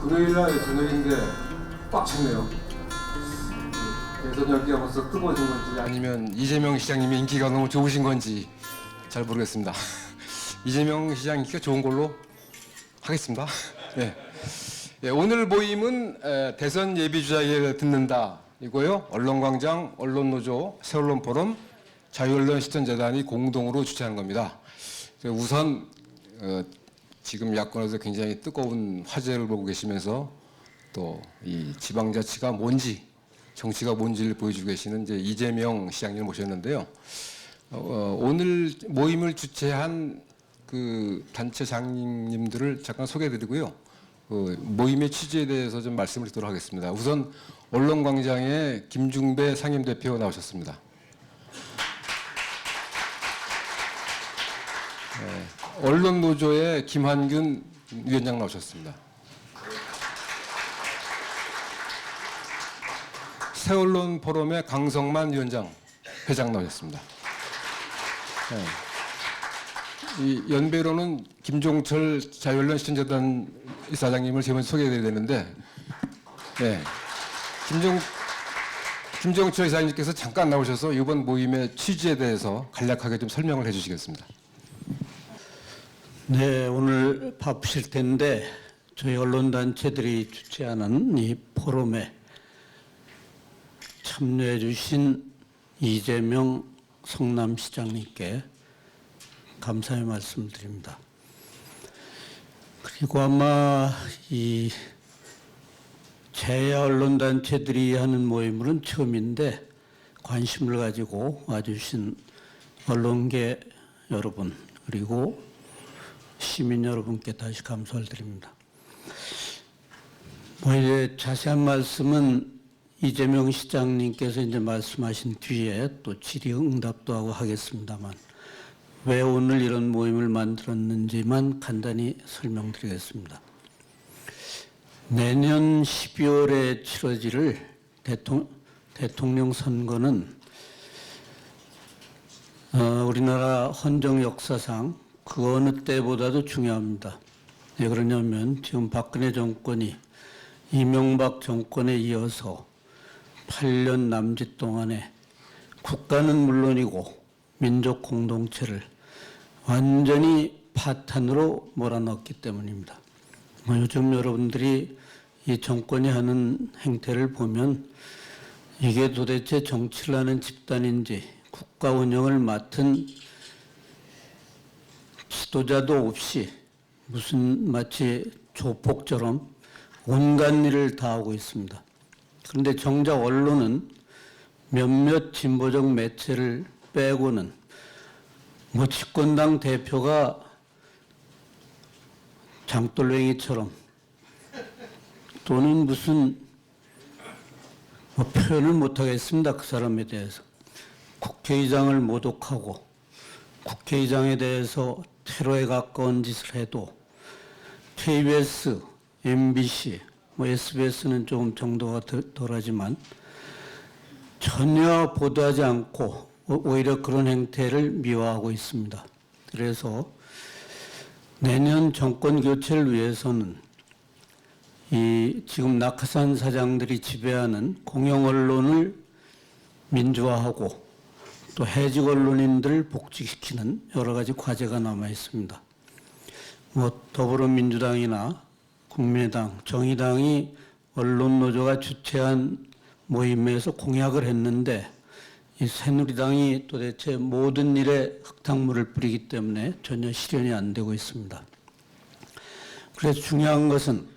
금요일날 저녁인데 꽉 찼네요. 대선 열기가 벌써 뜨거워진 건지 아니면 이재명 시장님의 인기가 너무 좋으신 건지 잘 모르겠습니다. 이재명 시장 인기가 좋은 걸로 하겠습니다. 네. 예, 오늘 모임은 대선 예비주자 얘기를 듣는다 이고요. 언론광장, 언론노조, 새언론 포럼, 자유언론 실천재단이 공동으로 주최한 겁니다. 우선 지금 야권에서 굉장히 뜨거운 화제를 보고 계시면서 또 이 지방자치가 뭔지, 정치가 뭔지를 보여주고 계시는 이제 이재명 시장님을 모셨는데요. 오늘 모임을 주최한 그 단체장님들을 잠깐 소개해드리고요. 모임의 취지에 대해서 좀 말씀을 드리도록 하겠습니다. 우선 언론광장에 김중배 상임대표 나오셨습니다. 언론노조의 김한균 위원장 나오셨습니다. 새언론 포럼의 강성만 위원장, 회장 나오셨습니다. 이 연배로는 김종철 자유언론 실천재단 이사장님을 제가 소개해드려야 되는데, 네. 김종철 이사장님께서 잠깐 나오셔서 이번 모임의 취지에 대해서 간략하게 좀 설명을 해주시겠습니다. 네, 오늘 바쁘실 텐데 저희 언론단체들이 주최하는 이 포럼에 참여해 주신 이재명 성남시장님께 감사의 말씀드립니다. 그리고 아마 이 제야 언론단체들이 하는 모임은 처음인데 관심을 가지고 와주신 언론계 여러분 그리고 시민 여러분께 다시 감사를 드립니다. 이제 자세한 말씀은 이재명 시장님께서 이제 말씀하신 뒤에 또 질의응답도 하고 하겠습니다만 왜 오늘 이런 모임을 만들었는지만 간단히 설명드리겠습니다. 내년 12월에 치러질 대통령 선거는 우리나라 헌정 역사상 그 어느 때보다도 중요합니다. 왜 그러냐면 지금 박근혜 정권이 이명박 정권에 이어서 8년 남짓 동안에 국가는 물론이고 민족 공동체를 완전히 파탄으로 몰아넣었기 때문입니다. 요즘 여러분들이 이 정권이 하는 행태를 보면 이게 도대체 정치를 하는 집단인지 국가 운영을 맡은 지도자도 없이 무슨 마치 조폭처럼 온갖 일을 다 하고 있습니다. 그런데 정작 언론은 몇몇 진보적 매체를 빼고는 집권당 대표가 장돌뱅이처럼 또는 무슨 표현을 못하겠습니다. 그 사람에 대해서. 국회의장을 모독하고 국회의장에 대해서 테러에 가까운 짓을 해도 KBS, MBC, SBS는 조금 정도가 덜하지만 전혀 보도하지 않고 오히려 그런 행태를 미화하고 있습니다. 그래서 내년 정권 교체를 위해서는 이 지금 낙하산 사장들이 지배하는 공영 언론을 민주화하고 또 해직 언론인들을 복직시키는 여러 가지 과제가 남아 있습니다. 더불어민주당이나 국민의당, 정의당이 언론노조가 주최한 모임에서 공약을 했는데 이 새누리당이 도대체 모든 일에 흙탕물을 뿌리기 때문에 전혀 실현이 안 되고 있습니다. 그래서 중요한 것은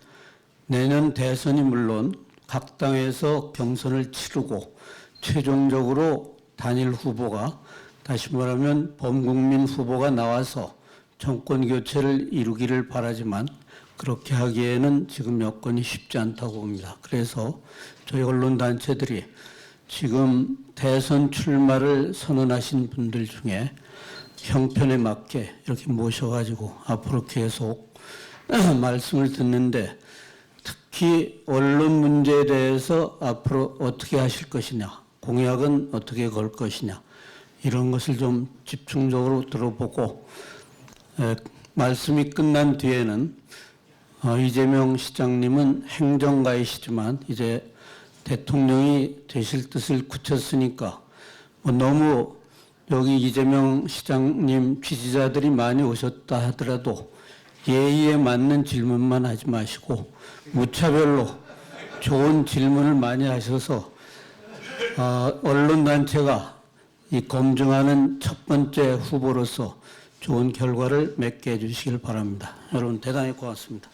내년 대선이 물론 각 당에서 경선을 치르고 최종적으로 단일 후보가 다시 말하면 범국민 후보가 나와서 정권 교체를 이루기를 바라지만 그렇게 하기에는 지금 여건이 쉽지 않다고 봅니다. 그래서 저희 언론단체들이 지금 대선 출마를 선언하신 분들 중에 형편에 맞게 이렇게 모셔가지고 앞으로 계속 말씀을 듣는데 특히 언론 문제에 대해서 앞으로 어떻게 하실 것이냐, 공약은 어떻게 걸 것이냐 이런 것을 좀 집중적으로 들어보고 말씀이 끝난 뒤에는 이재명 시장님은 행정가이시지만 이제 대통령이 되실 뜻을 굳혔으니까 뭐 너무 여기 이재명 시장님 지지자들이 많이 오셨다 하더라도 예의에 맞는 질문만 하지 마시고 무차별로 좋은 질문을 많이 하셔서 언론단체가 이 검증하는 첫 번째 후보로서 좋은 결과를 맺게 해주시길 바랍니다. 여러분 대단히 고맙습니다.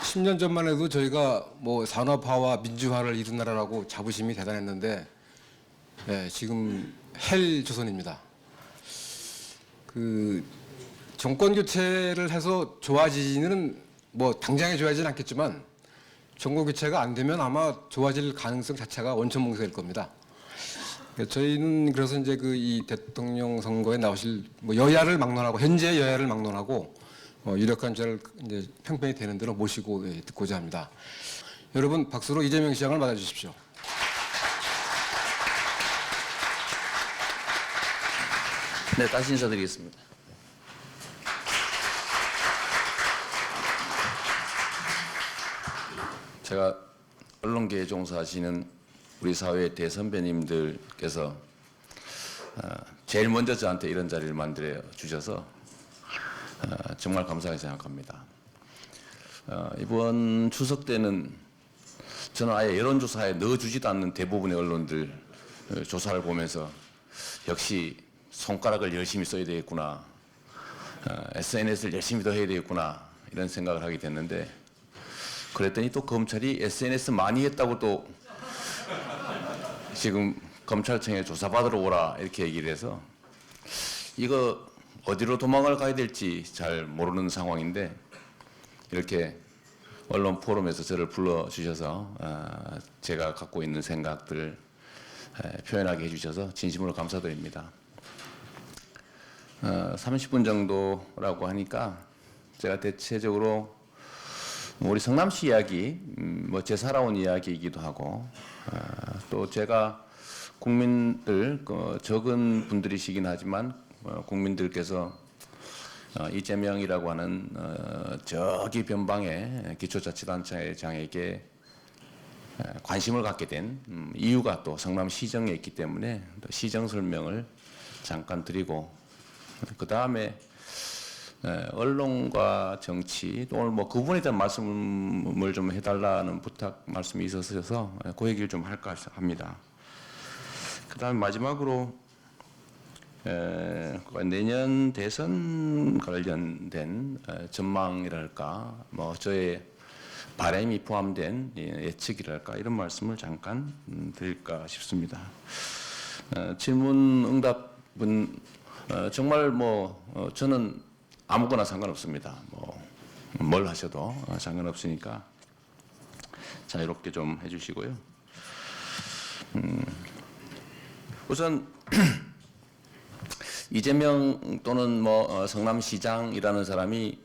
10년 전만 해도 저희가 뭐 산업화와 민주화를 이룬 나라라고 자부심이 대단했는데 지금 헬조선입니다. 그 정권 교체를 해서 좋아지는 뭐 당장에 좋아지진 않겠지만 정권 교체가 안 되면 아마 좋아질 가능성 자체가 원천봉쇄일 겁니다. 저희는 그래서 이제 그 이 대통령 선거에 나오실 뭐 여야를 막론하고 현재 여야를 막론하고 유력한 자를 이제 평평히 되는 대로 모시고 듣고자 합니다. 여러분 박수로 이재명 시장을 맞아주십시오. 네, 다시 인사드리겠습니다. 제가 언론계에 종사하시는 우리 사회의 대선배님들께서 제일 먼저 저한테 이런 자리를 만들어 주셔서 정말 감사하게 생각합니다. 이번 추석 때는 저는 아예 여론조사에 넣어주지도 않는 대부분의 언론들 조사를 보면서 역시 손가락을 열심히 써야 되겠구나, SNS를 열심히 더 해야 되겠구나 이런 생각을 하게 됐는데 그랬더니 또 검찰이 SNS 많이 했다고 또 지금 검찰청에 조사받으러 오라 이렇게 얘기를 해서 이거 어디로 도망을 가야 될지 잘 모르는 상황인데 이렇게 언론 포럼에서 저를 불러주셔서 제가 갖고 있는 생각들을 표현하게 해주셔서 진심으로 감사드립니다. 30분 정도라고 하니까 제가 대체적으로 우리 성남시 이야기, 뭐 제 살아온 이야기이기도 하고 또 제가 국민들 적은 분들이시긴 하지만 국민들께서 이재명이라고 하는 저기 변방의 기초자치단체장에게 관심을 갖게 된 이유가 또 성남시정에 있기 때문에 또 시정 설명을 잠깐 드리고 그 다음에 언론과 정치 또 오늘 뭐 그 부분에 대한 말씀을 좀 해달라는 부탁 말씀이 있어서 그 얘기를 좀 할까 합니다. 그 다음에 마지막으로 내년 대선 관련된 전망이랄까 뭐 저의 바람이 포함된 예측이랄까 이런 말씀을 잠깐 드릴까 싶습니다. 질문 응답은 정말 뭐 저는 아무거나 상관없습니다. 뭐 뭘 하셔도 상관없으니까 자유롭게 좀 해주시고요. 우선 이재명 또는 뭐 성남시장이라는 사람이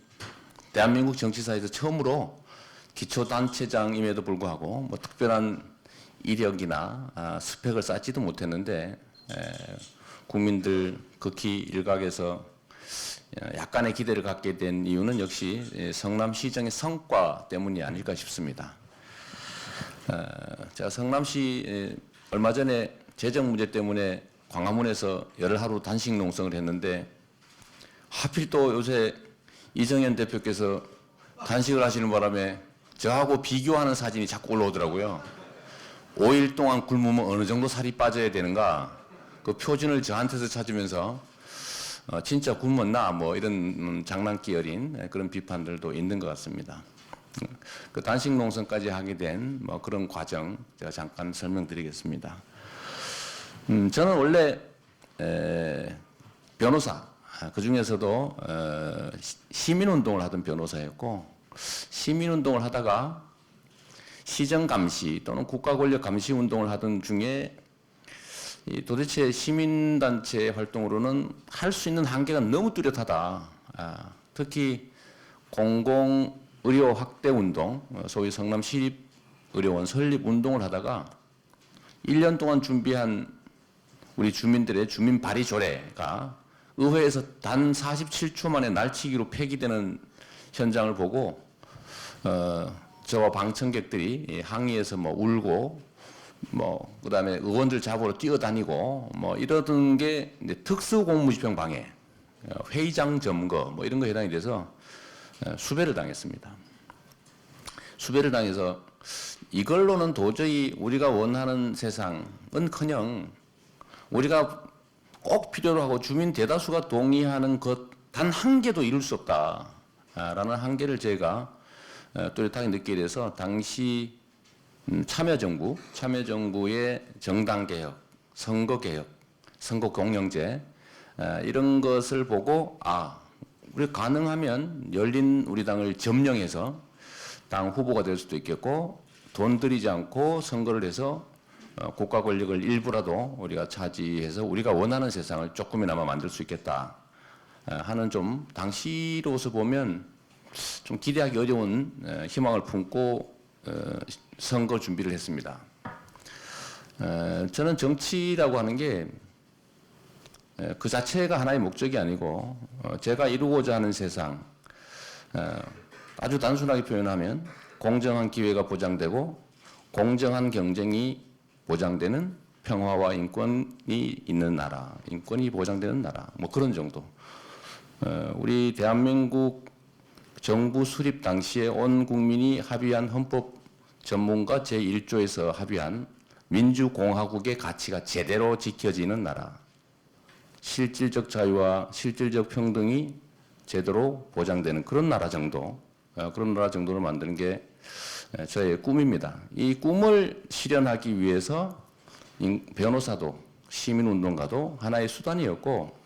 대한민국 정치사에서 처음으로 기초단체장임에도 불구하고 뭐 특별한 이력이나 스펙을 쌓지도 못했는데 국민들 극히 일각에서 약간의 기대를 갖게 된 이유는 역시 성남시정의 성과 때문이 아닐까 싶습니다. 제가 성남시 얼마 전에 재정 문제 때문에 광화문에서 열흘 하루 단식 농성을 했는데 하필 또 요새 이정현 대표께서 단식을 하시는 바람에 저하고 비교하는 사진이 자꾸 올라오더라고요. 5일 동안 굶으면 어느 정도 살이 빠져야 되는가 그 표준을 저한테서 찾으면서 진짜 굶었나 뭐 이런 장난기 어린 그런 비판들도 있는 것 같습니다. 그 단식 농성까지 하게 된 뭐 그런 과정 제가 잠깐 설명드리겠습니다. 저는 원래 변호사 그 중에서도 시민운동을 하던 변호사였고 시민운동을 하다가 시정감시 또는 국가권력 감시 운동을 하던 중에 도대체 시민단체 활동으로는 할 수 있는 한계가 너무 뚜렷하다. 특히 공공의료 확대 운동, 소위 성남시립의료원 설립 운동을 하다가 1년 동안 준비한 우리 주민들의 주민 발의 조례가 의회에서 단 47초 만에 날치기로 폐기되는 현장을 보고 저와 방청객들이 항의에서 뭐 울고 뭐 그다음에 의원들 잡으러 뛰어다니고 뭐 이러던 게 이제 특수공무집행 방해, 회의장 점거 뭐 이런 거 해당이 돼서 수배를 당했습니다. 수배를 당해서 이걸로는 도저히 우리가 원하는 세상은커녕 우리가 꼭 필요로 하고 주민 대다수가 동의하는 것 단 한 개도 이룰 수 없다라는 한계를 제가 뚜렷하게 느끼게 돼서 당시 참여정부의 정당개혁, 선거개혁, 선거공영제 이런 것을 보고 우리 가능하면 열린 우리당을 점령해서 당 후보가 될 수도 있겠고 돈 들이지 않고 선거를 해서 국가 권력을 일부라도 우리가 차지해서 우리가 원하는 세상을 조금이나마 만들 수 있겠다 하는 좀 당시로서 보면 좀 기대하기 어려운 희망을 품고 선거 준비를 했습니다. 저는 정치라고 하는 게 그 자체가 하나의 목적이 아니고 제가 이루고자 하는 세상 아주 단순하게 표현하면 공정한 기회가 보장되고 공정한 경쟁이 보장되는 평화와 인권이 있는 나라, 인권이 보장되는 나라, 뭐 그런 정도. 우리 대한민국 정부 수립 당시에 온 국민이 합의한 헌법 전문가 제1조에서 합의한 민주공화국의 가치가 제대로 지켜지는 나라, 실질적 자유와 실질적 평등이 제대로 보장되는 그런 나라 정도를 만드는 게 저의 꿈입니다. 이 꿈을 실현하기 위해서 변호사도 시민운동가도 하나의 수단이었고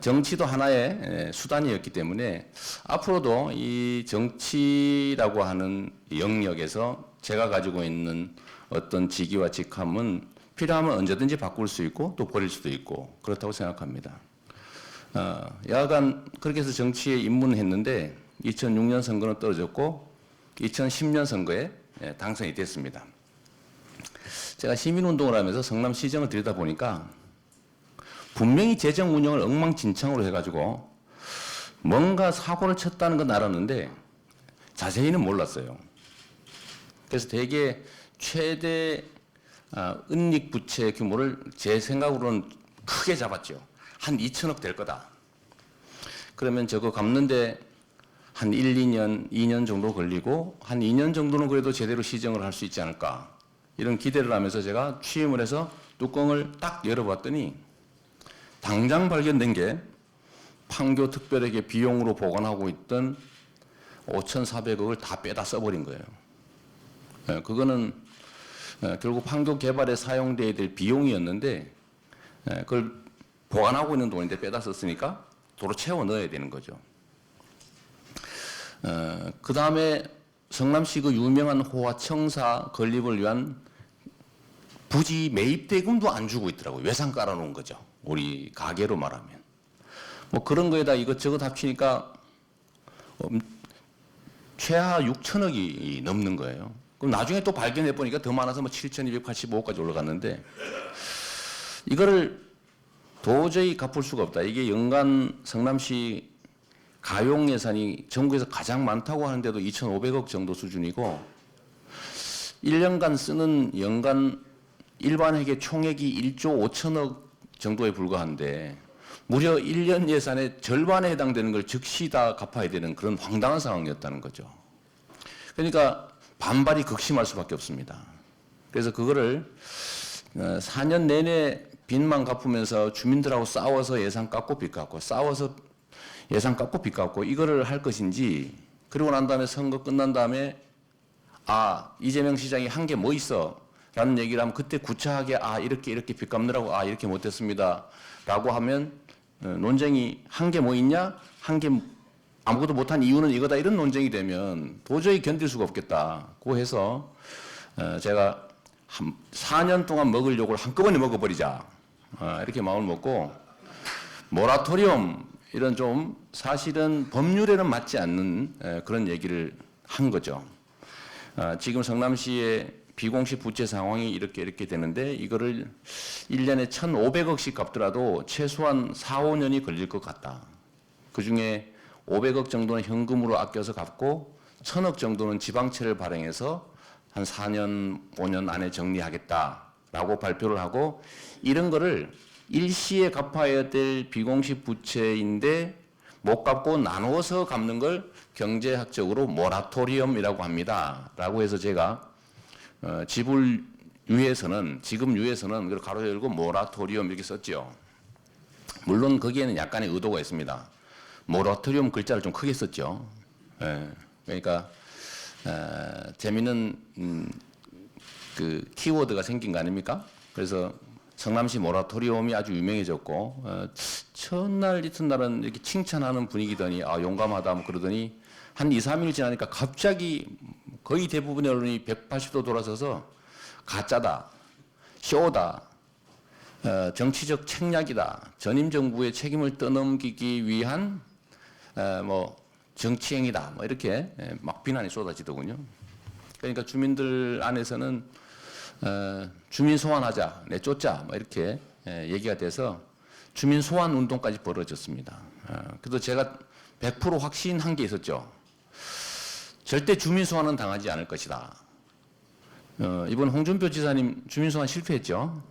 정치도 하나의 수단이었기 때문에 앞으로도 이 정치라고 하는 영역에서 제가 가지고 있는 어떤 직위와 직함은 필요하면 언제든지 바꿀 수 있고 또 버릴 수도 있고 그렇다고 생각합니다. 여하간 그렇게 해서 정치에 입문했는데 2006년 선거는 떨어졌고 2010년 선거에 당선이 됐습니다. 제가 시민운동을 하면서 성남시정을 들여다보니까 분명히 재정 운영을 엉망진창으로 해가지고 뭔가 사고를 쳤다는 건 알았는데 자세히는 몰랐어요. 그래서 대개 최대 은닉 부채 규모를 제 생각으로는 크게 잡았죠. 한 2천억 될 거다. 그러면 저거 갚는데 한 1, 2년 정도 걸리고 한 2년 정도는 그래도 제대로 시정을 할 수 있지 않을까. 이런 기대를 하면서 제가 취임을 해서 뚜껑을 딱 열어봤더니 당장 발견된 게 판교 특별에게 비용으로 보관하고 있던 5,400억을 다 빼다 써버린 거예요. 그거는 결국 판교 개발에 사용돼야 될 비용이었는데 그걸 보관하고 있는 돈인데 빼다 썼으니까 도로 채워 넣어야 되는 거죠. 그 다음에 성남시 그 유명한 호화청사 건립을 위한 부지 매입 대금도 안 주고 있더라고요. 외상 깔아놓은 거죠. 우리 가게로 말하면. 뭐 그런 거에다 이것저것 합치니까 최하 6천억이 넘는 거예요. 그럼 나중에 또 발견해 보니까 더 많아서 뭐 7,285억까지 올라갔는데 이거를 도저히 갚을 수가 없다. 이게 연간 성남시 가용 예산이 전국에서 가장 많다고 하는데도 2,500억 정도 수준이고 1년간 쓰는 연간 일반 회계 총액이 1조 5천억 정도에 불과한데 무려 1년 예산의 절반에 해당되는 걸 즉시 다 갚아야 되는 그런 황당한 상황이었다는 거죠. 그러니까 반발이 극심할 수밖에 없습니다. 그래서 그거를 4년 내내 빚만 갚으면서 주민들하고 싸워서 예산 깎고 빚 갚고 싸워서 예산 깎고 빚 갚고 이거를 할 것인지 그리고 난 다음에 선거 끝난 다음에 이재명 시장이 한 게 뭐 있어 라는 얘기를 하면 그때 구차하게 이렇게 빚 갚느라고 이렇게 못했습니다 라고 하면 논쟁이 한 게 뭐 있냐 한 게 아무것도 못한 이유는 이거다 이런 논쟁이 되면 도저히 견딜 수가 없겠다고 해서 제가 4년 동안 먹을 욕을 한꺼번에 먹어버리자 이렇게 마음을 먹고 모라토리엄 이런 좀 사실은 법률에는 맞지 않는 그런 얘기를 한 거죠. 지금 성남시의 비공식 부채 상황이 이렇게 되는데 이거를 1년에 1,500억씩 갚더라도 최소한 4, 5년이 걸릴 것 같다. 그중에 500억 정도는 현금으로 아껴서 갚고 1,000억 정도는 지방채를 발행해서 한 4년, 5년 안에 정리하겠다라고 발표를 하고 이런 거를 일시에 갚아야 될 비공식 부채인데 못 갚고 나누어서 갚는 걸 경제학적으로 모라토리엄이라고 합니다. 라고 해서 제가 지불 유예서는 지금 유예서는 그걸 가로 열고 모라토리엄 이렇게 썼죠. 물론 거기에는 약간의 의도가 있습니다. 모라토리엄 글자를 좀 크게 썼죠. 예, 그러니까 재미있는 그 키워드가 생긴 거 아닙니까? 그래서 성남시 모라토리엄이 아주 유명해졌고 첫날 이튿날은 이렇게 칭찬하는 분위기더니 아 용감하다 뭐 그러더니 한 2, 3일 지나니까 갑자기 거의 대부분의 언론이 180도 돌아서서 가짜다, 쇼다, 정치적 책략이다, 전임 정부의 책임을 떠넘기기 위한 뭐 정치행위다, 뭐 이렇게 막 비난이 쏟아지더군요. 그러니까 주민들 안에서는 주민 소환하자, 내쫓자, 뭐 이렇게 얘기가 돼서 주민 소환 운동까지 벌어졌습니다. 그래서 제가 100% 확신한 게 있었죠. 절대 주민 소환은 당하지 않을 것이다. 이번 홍준표 지사님 주민 소환 실패했죠.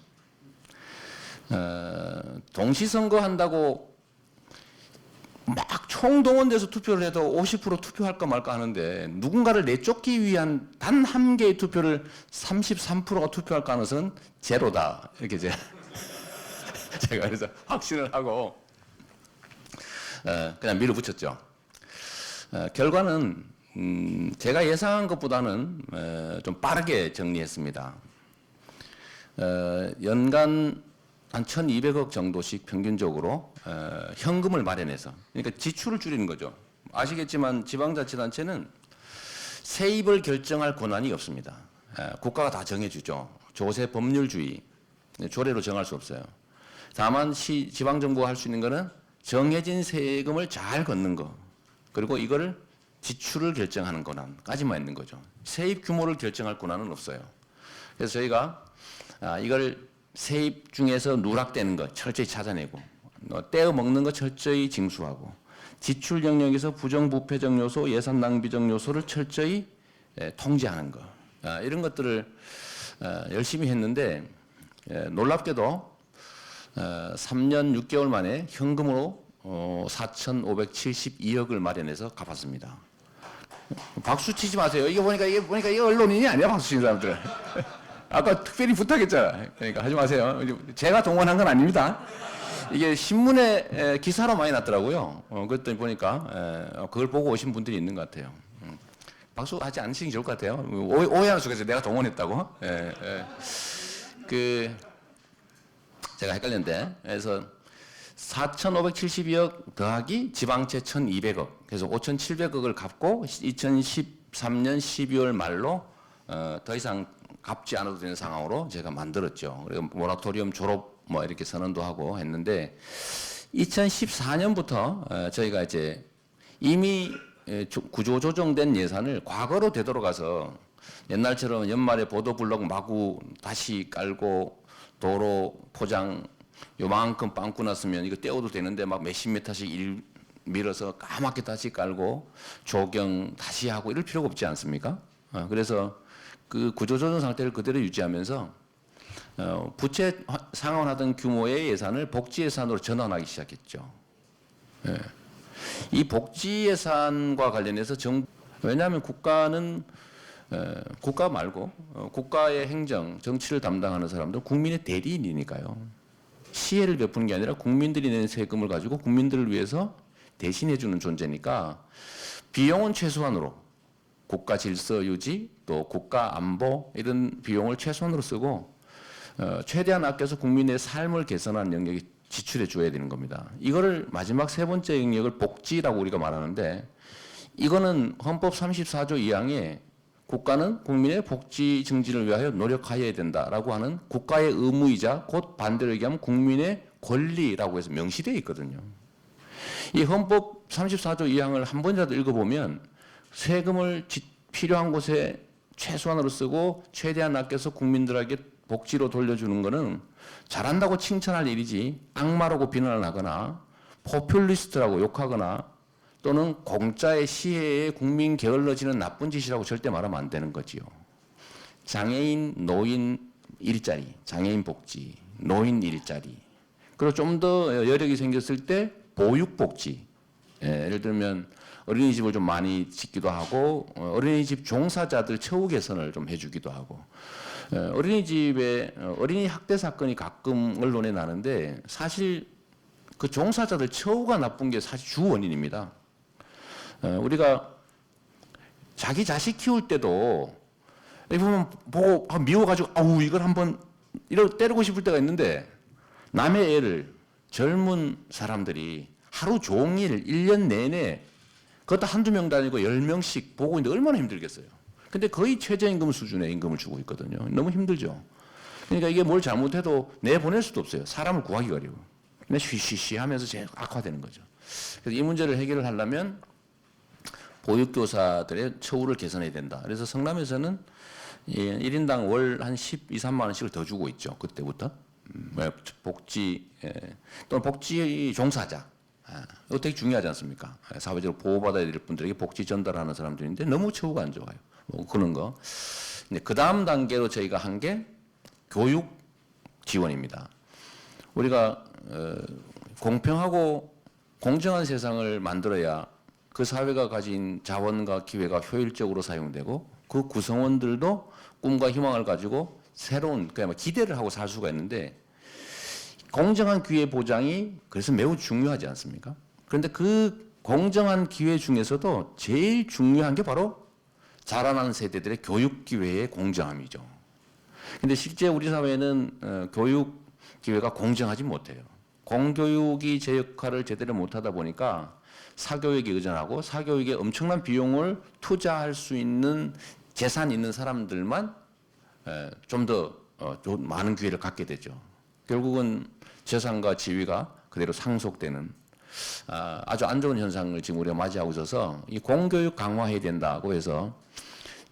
동시선거 한다고 막 총동원돼서 투표를 해도 50% 투표할까 말까 하는데 누군가를 내쫓기 위한 단 한 개의 투표를 33%가 투표할 가능성은 제로다. 이렇게 제가 그래서 확신을 하고 그냥 밀어붙였죠. 결과는 제가 예상한 것보다는 좀 빠르게 정리했습니다. 연간 한 1,200억 정도씩 평균적으로 현금을 마련해서 그러니까 지출을 줄이는 거죠. 아시겠지만 지방자치단체는 세입을 결정할 권한이 없습니다. 국가가 다 정해주죠. 조세 법률주의, 조례로 정할 수 없어요. 다만 지방정부가 할 수 있는 거는 정해진 세금을 잘 걷는 거 그리고 이거를 지출을 결정하는 권한까지만 있는 거죠. 세입 규모를 결정할 권한은 없어요. 그래서 저희가 이걸 세입 중에서 누락되는 것 철저히 찾아내고 떼어 먹는 것 철저히 징수하고 지출 영역에서 부정부패적 요소, 예산 낭비적 요소를 철저히 통제하는 것 이런 것들을 열심히 했는데 놀랍게도 3년 6개월 만에 현금으로 4,572억을 마련해서 갚았습니다. 박수 치지 마세요. 이게 보니까 이게 언론인이 아니야 박수 치는 사람들. 아까 특별히 부탁했잖아. 그러니까 하지 마세요. 제가 동원한 건 아닙니다. 이게 신문에 기사로 많이 났더라고요. 그랬더니 보니까 그걸 보고 오신 분들이 있는 것 같아요. 박수 하지 않으시는 게 좋을 것 같아요. 오해하는 속에서 내가 동원했다고. 제가 헷갈렸는데 그래서 4,572억 더하기 지방채 1,200억 그래서 5,700억을 갚고 2013년 12월 말로 더 이상 갚지 않아도 되는 상황으로 제가 만들었죠. 그리고 모라토리엄 졸업 뭐 이렇게 선언도 하고 했는데 2014년부터 저희가 이제 이미 구조 조정된 예산을 과거로 되돌아가서 옛날처럼 연말에 보도블록 마구 다시 깔고 도로 포장 요만큼 빵꾸 났으면 이거 떼어도 되는데 막 몇십 미터씩 밀어서 까맣게 다시 깔고 조경 다시 하고 이럴 필요가 없지 않습니까? 그래서 그 구조조정 상태를 그대로 유지하면서 부채 상환하던 규모의 예산을 복지 예산으로 전환하기 시작했죠. 이 복지 예산과 관련해서 왜냐하면 국가는 국가 말고 국가의 행정, 정치를 담당하는 사람들 국민의 대리인이니까요. 시혜를 베푸는 게 아니라 국민들이 낸 세금을 가지고 국민들을 위해서 대신해 주는 존재니까 비용은 최소한으로 국가 질서 유지 또 국가 안보 이런 비용을 최소한으로 쓰고 최대한 아껴서 국민의 삶을 개선하는 영역에 지출해 줘야 되는 겁니다. 이거를 마지막 세 번째 영역을 복지라고 우리가 말하는데 이거는 헌법 34조 2항에 국가는 국민의 복지 증진을 위하여 노력하여야 된다라고 하는 국가의 의무이자 곧 반대로 얘기하면 국민의 권리라고 해서 명시되어 있거든요. 이 헌법 34조 2항을 한 번이라도 읽어보면 세금을 필요한 곳에 최소한으로 쓰고 최대한 아껴서 국민들에게 복지로 돌려주는 거는 잘한다고 칭찬할 일이지 악마라고 비난을 하거나 포퓰리스트라고 욕하거나 또는 공짜의 시혜에 국민 게을러지는 나쁜 짓이라고 절대 말하면 안 되는 거지요. 장애인, 노인 일자리, 장애인 복지, 노인 일자리, 그리고 좀 더 여력이 생겼을 때 보육복지, 예를 들면 어린이집을 좀 많이 짓기도 하고 어린이집 종사자들 처우 개선을 좀 해주기도 하고 어린이집에 어린이 학대 사건이 가끔 언론에 나는데 사실 그 종사자들 처우가 나쁜 게 사실 주 원인입니다. 우리가 자기 자식 키울 때도 이렇게 보면 보고 미워가지고 아우 이걸 한번 이렇게 때리고 싶을 때가 있는데 남의 애를 젊은 사람들이 하루 종일 1년 내내 그것도 한두 명도 아니고 10명씩 보고 있는데 얼마나 힘들겠어요. 근데 거의 최저임금 수준의 임금을 주고 있거든요. 너무 힘들죠. 그러니까 이게 뭘 잘못해도 내보낼 수도 없어요. 사람을 구하기가 어려워. 근데 쉬쉬쉬 하면서 제일 악화되는 거죠. 그래서 이 문제를 해결을 하려면 보육교사들의 처우를 개선해야 된다. 그래서 성남에서는 1인당 월 한 12, 3만 원씩을 더 주고 있죠. 그때부터. 복지, 또는 복지 종사자. 이거 되게 중요하지 않습니까? 사회적으로 보호받아야 될 분들에게 복지 전달하는 사람들인데 너무 처우가 안 좋아요. 뭐 그런 거. 그 다음 단계로 저희가 한 게 교육 지원입니다. 우리가 공평하고 공정한 세상을 만들어야 그 사회가 가진 자원과 기회가 효율적으로 사용되고 그 구성원들도 꿈과 희망을 가지고 새로운 그야말로 기대를 하고 살 수가 있는데 공정한 기회 보장이 그래서 매우 중요하지 않습니까? 그런데 그 공정한 기회 중에서도 제일 중요한 게 바로 자라나는 세대들의 교육 기회의 공정함이죠. 근데 실제 우리 사회는 교육 기회가 공정하지 못해요. 공교육이 제 역할을 제대로 못하다 보니까 사교육에 의존하고 사교육에 엄청난 비용을 투자할 수 있는 재산이 있는 사람들만 좀 더 많은 기회를 갖게 되죠. 결국은 재산과 지위가 그대로 상속되는 아주 안 좋은 현상을 지금 우리가 맞이하고 있어서 이 공교육 강화해야 된다고 해서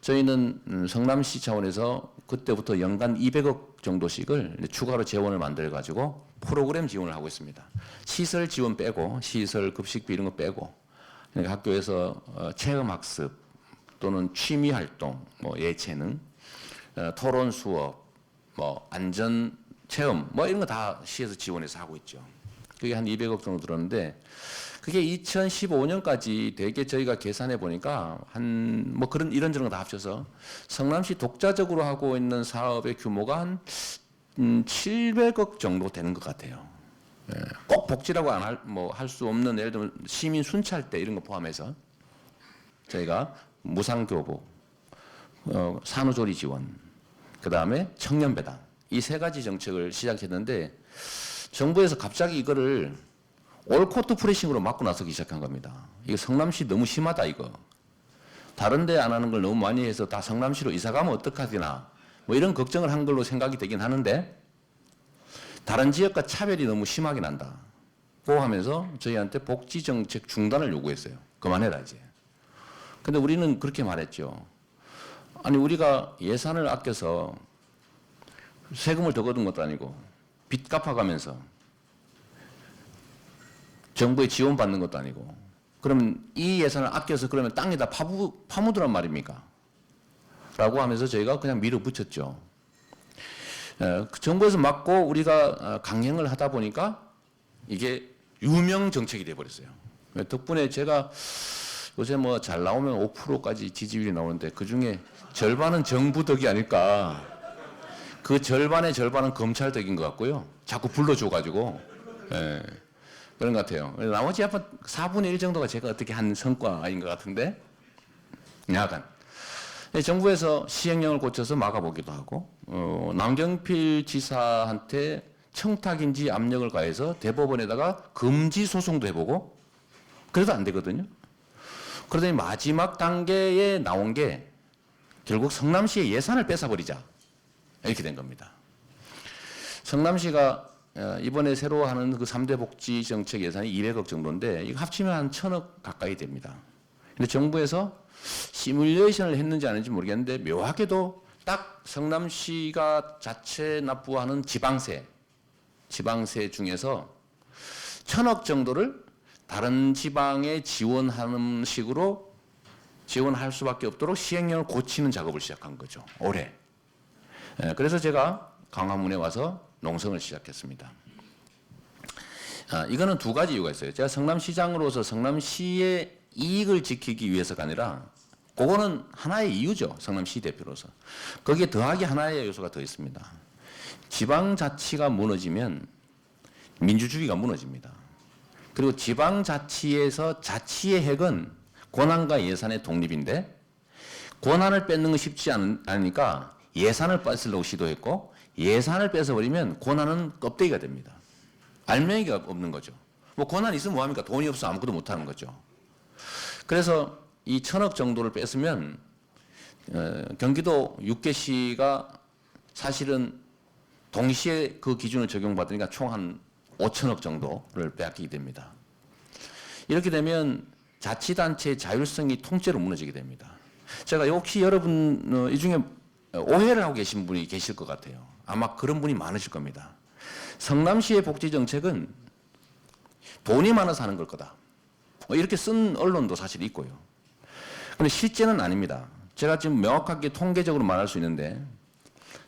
저희는 성남시 차원에서 그때부터 연간 200억 정도씩을 추가로 재원을 만들어 가지고 프로그램 지원을 하고 있습니다. 시설 지원 빼고 시설 급식비 이런 거 빼고 그러니까 학교에서 체험 학습 또는 취미 활동, 뭐 예체능, 토론 수업, 뭐 안전 체험 뭐 이런 거 다 시에서 지원해서 하고 있죠. 그게 한 200억 정도 들었는데 그게 2015년까지 되게 저희가 계산해 보니까 한 뭐 그런 이런저런 거 다 합쳐서 성남시 독자적으로 하고 있는 사업의 규모가 한 700억 정도 되는 것 같아요. 꼭 복지라고 할 수 없는 예를 들면 시민 순찰대 이런 거 포함해서 저희가 무상교복, 산후조리 지원, 그 다음에 청년배당 이 세 가지 정책을 시작했는데 정부에서 갑자기 이거를 올코트 프레싱으로 맞고 나서기 시작한 겁니다. 이거 성남시 너무 심하다 이거. 다른 데 안 하는 걸 너무 많이 해서 다 성남시로 이사 가면 어떡하되나 뭐 이런 걱정을 한 걸로 생각이 되긴 하는데 다른 지역과 차별이 너무 심하게 난다. 고 하면서 저희한테 복지 정책 중단을 요구했어요. 그만해라 이제. 근데 우리는 그렇게 말했죠. 아니 우리가 예산을 아껴서 세금을 더 거둔 것도 아니고 빚 갚아가면서 정부의 지원 받는 것도 아니고 그러면 이 예산을 아껴서 그러면 땅에다 파묻으란 말입니까? 라고 하면서 저희가 그냥 밀어붙였죠. 정부에서 막고 우리가 강행을 하다 보니까 이게 유명 정책이 돼버렸어요. 덕분에 제가 요새 뭐 잘 나오면 5%까지 지지율이 나오는데 그 중에 절반은 정부 덕이 아닐까. 그 절반의 절반은 검찰 덕인 것 같고요. 자꾸 불러줘가지고. 예, 그런 것 같아요. 나머지 한 4분의 1 정도가 제가 어떻게 한 성과인 것 같은데. 약간. 정부에서 시행령을 고쳐서 막아보기도 하고, 남경필 지사한테 청탁인지 압력을 가해서 대법원에다가 금지 소송도 해보고, 그래도 안 되거든요. 그러더니 마지막 단계에 나온 게 결국 성남시의 예산을 뺏어버리자. 이렇게 된 겁니다. 성남시가 이번에 새로 하는 그 3대 복지 정책 예산이 200억 정도인데 이거 합치면 한 1,000억 가까이 됩니다. 근데 정부에서 시뮬레이션을 했는지 안 했는지 모르겠는데 묘하게도 딱 성남시가 자체 납부하는 지방세 중에서 1,000억 정도를 다른 지방에 지원하는 식으로 지원할 수밖에 없도록 시행령을 고치는 작업을 시작한 거죠. 올해. 그래서 제가 광화문에 와서 농성을 시작했습니다. 이거는 두 가지 이유가 있어요. 제가 성남시장으로서 성남시의 이익을 지키기 위해서가 아니라 그거는 하나의 이유죠. 성남시 대표로서. 거기에 더하기 하나의 요소가 더 있습니다. 지방자치가 무너지면 민주주의가 무너집니다. 그리고 지방자치에서 자치의 핵은 권한과 예산의 독립인데 권한을 뺏는 건 쉽지 않으니까 예산을 뺏으려고 시도했고 예산을 뺏어버리면 권한은 껍데기가 됩니다. 알맹이가 없는 거죠. 뭐 권한이 있으면 뭐합니까? 돈이 없어 아무것도 못하는 거죠. 그래서 이 1,000억 정도를 뺐으면 경기도 6개시가 사실은 동시에 그 기준을 적용받으니까 총 한 5,000억 정도를 빼앗기게 됩니다. 이렇게 되면 자치단체의 자율성이 통째로 무너지게 됩니다. 제가 혹시 여러분 이 중에 오해를 하고 계신 분이 계실 것 같아요. 아마 그런 분이 많으실 겁니다. 성남시의 복지정책은 돈이 많아서 하는 걸 거다. 이렇게 쓴 언론도 사실 있고요. 그런데 실제는 아닙니다. 제가 지금 명확하게 통계적으로 말할 수 있는데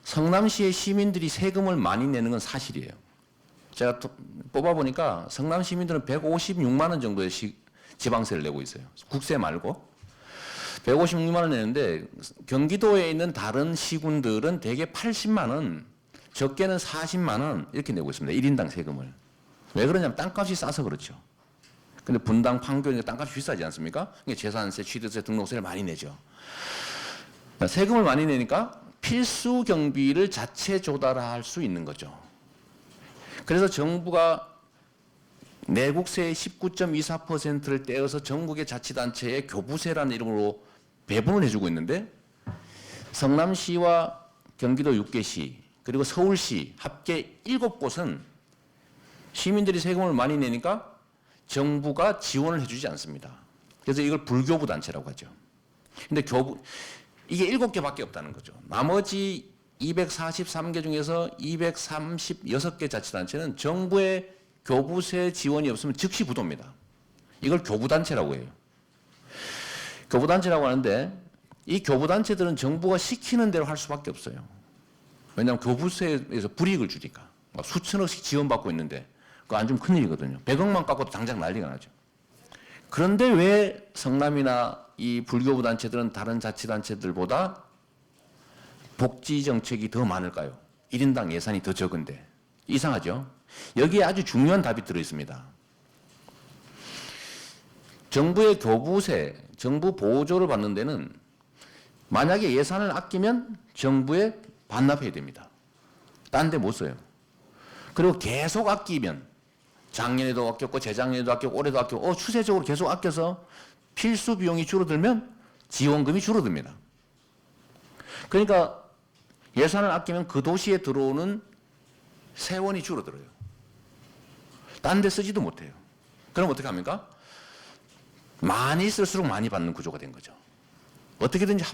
성남시의 시민들이 세금을 많이 내는 건 사실이에요. 제가 뽑아보니까 성남 시민들은 156만 원 정도의 지방세를 내고 있어요. 국세 말고. 156만 원 내는데 경기도에 있는 다른 시군들은 대개 80만 원, 적게는 40만 원 이렇게 내고 있습니다. 1인당 세금을. 왜 그러냐면 땅값이 싸서 그렇죠. 근데 분당, 판교니까 땅값이 비싸지 않습니까? 재산세, 취득세, 등록세를 많이 내죠. 세금을 많이 내니까 필수 경비를 자체 조달할 수 있는 거죠. 그래서 정부가 내국세의 19.24%를 떼어서 전국의 자치단체에 교부세라는 이름으로 배분을 해주고 있는데 성남시와 경기도 6개시 그리고 서울시 합계 7곳은 시민들이 세금을 많이 내니까 정부가 지원을 해주지 않습니다. 그래서 이걸 불교부 단체라고 하죠. 근데 이게 7개밖에 없다는 거죠. 나머지 243개 중에서 236개 자치단체는 정부의 교부세 지원이 없으면 즉시 부도입니다. 이걸 교부단체라고 해요. 교부단체라고 하는데 이 교부단체들은 정부가 시키는 대로 할 수밖에 없어요. 왜냐하면 교부세에서 불이익을 주니까. 막 수천억씩 지원받고 있는데 그거 안 주면 큰일이거든요. 100억만 깎아도 당장 난리가 나죠. 그런데 왜 성남이나 이 불교부 단체들은 다른 자치단체들보다 복지 정책이 더 많을까요? 1인당 예산이 더 적은데. 이상하죠? 여기에 아주 중요한 답이 들어있습니다. 정부의 교부세, 정부 보조를 받는 데는 만약에 예산을 아끼면 정부에 반납해야 됩니다. 딴 데 못 써요. 그리고 계속 아끼면 작년에도 아꼈고 재작년에도 아꼈고 올해도 아꼈고 추세적으로 계속 아껴서 필수 비용이 줄어들면 지원금이 줄어듭니다. 그러니까 예산을 아끼면 그 도시에 들어오는 세원이 줄어들어요. 딴 데 쓰지도 못해요. 그럼 어떻게 합니까? 많이 쓸수록 많이 받는 구조가 된 거죠. 어떻게든지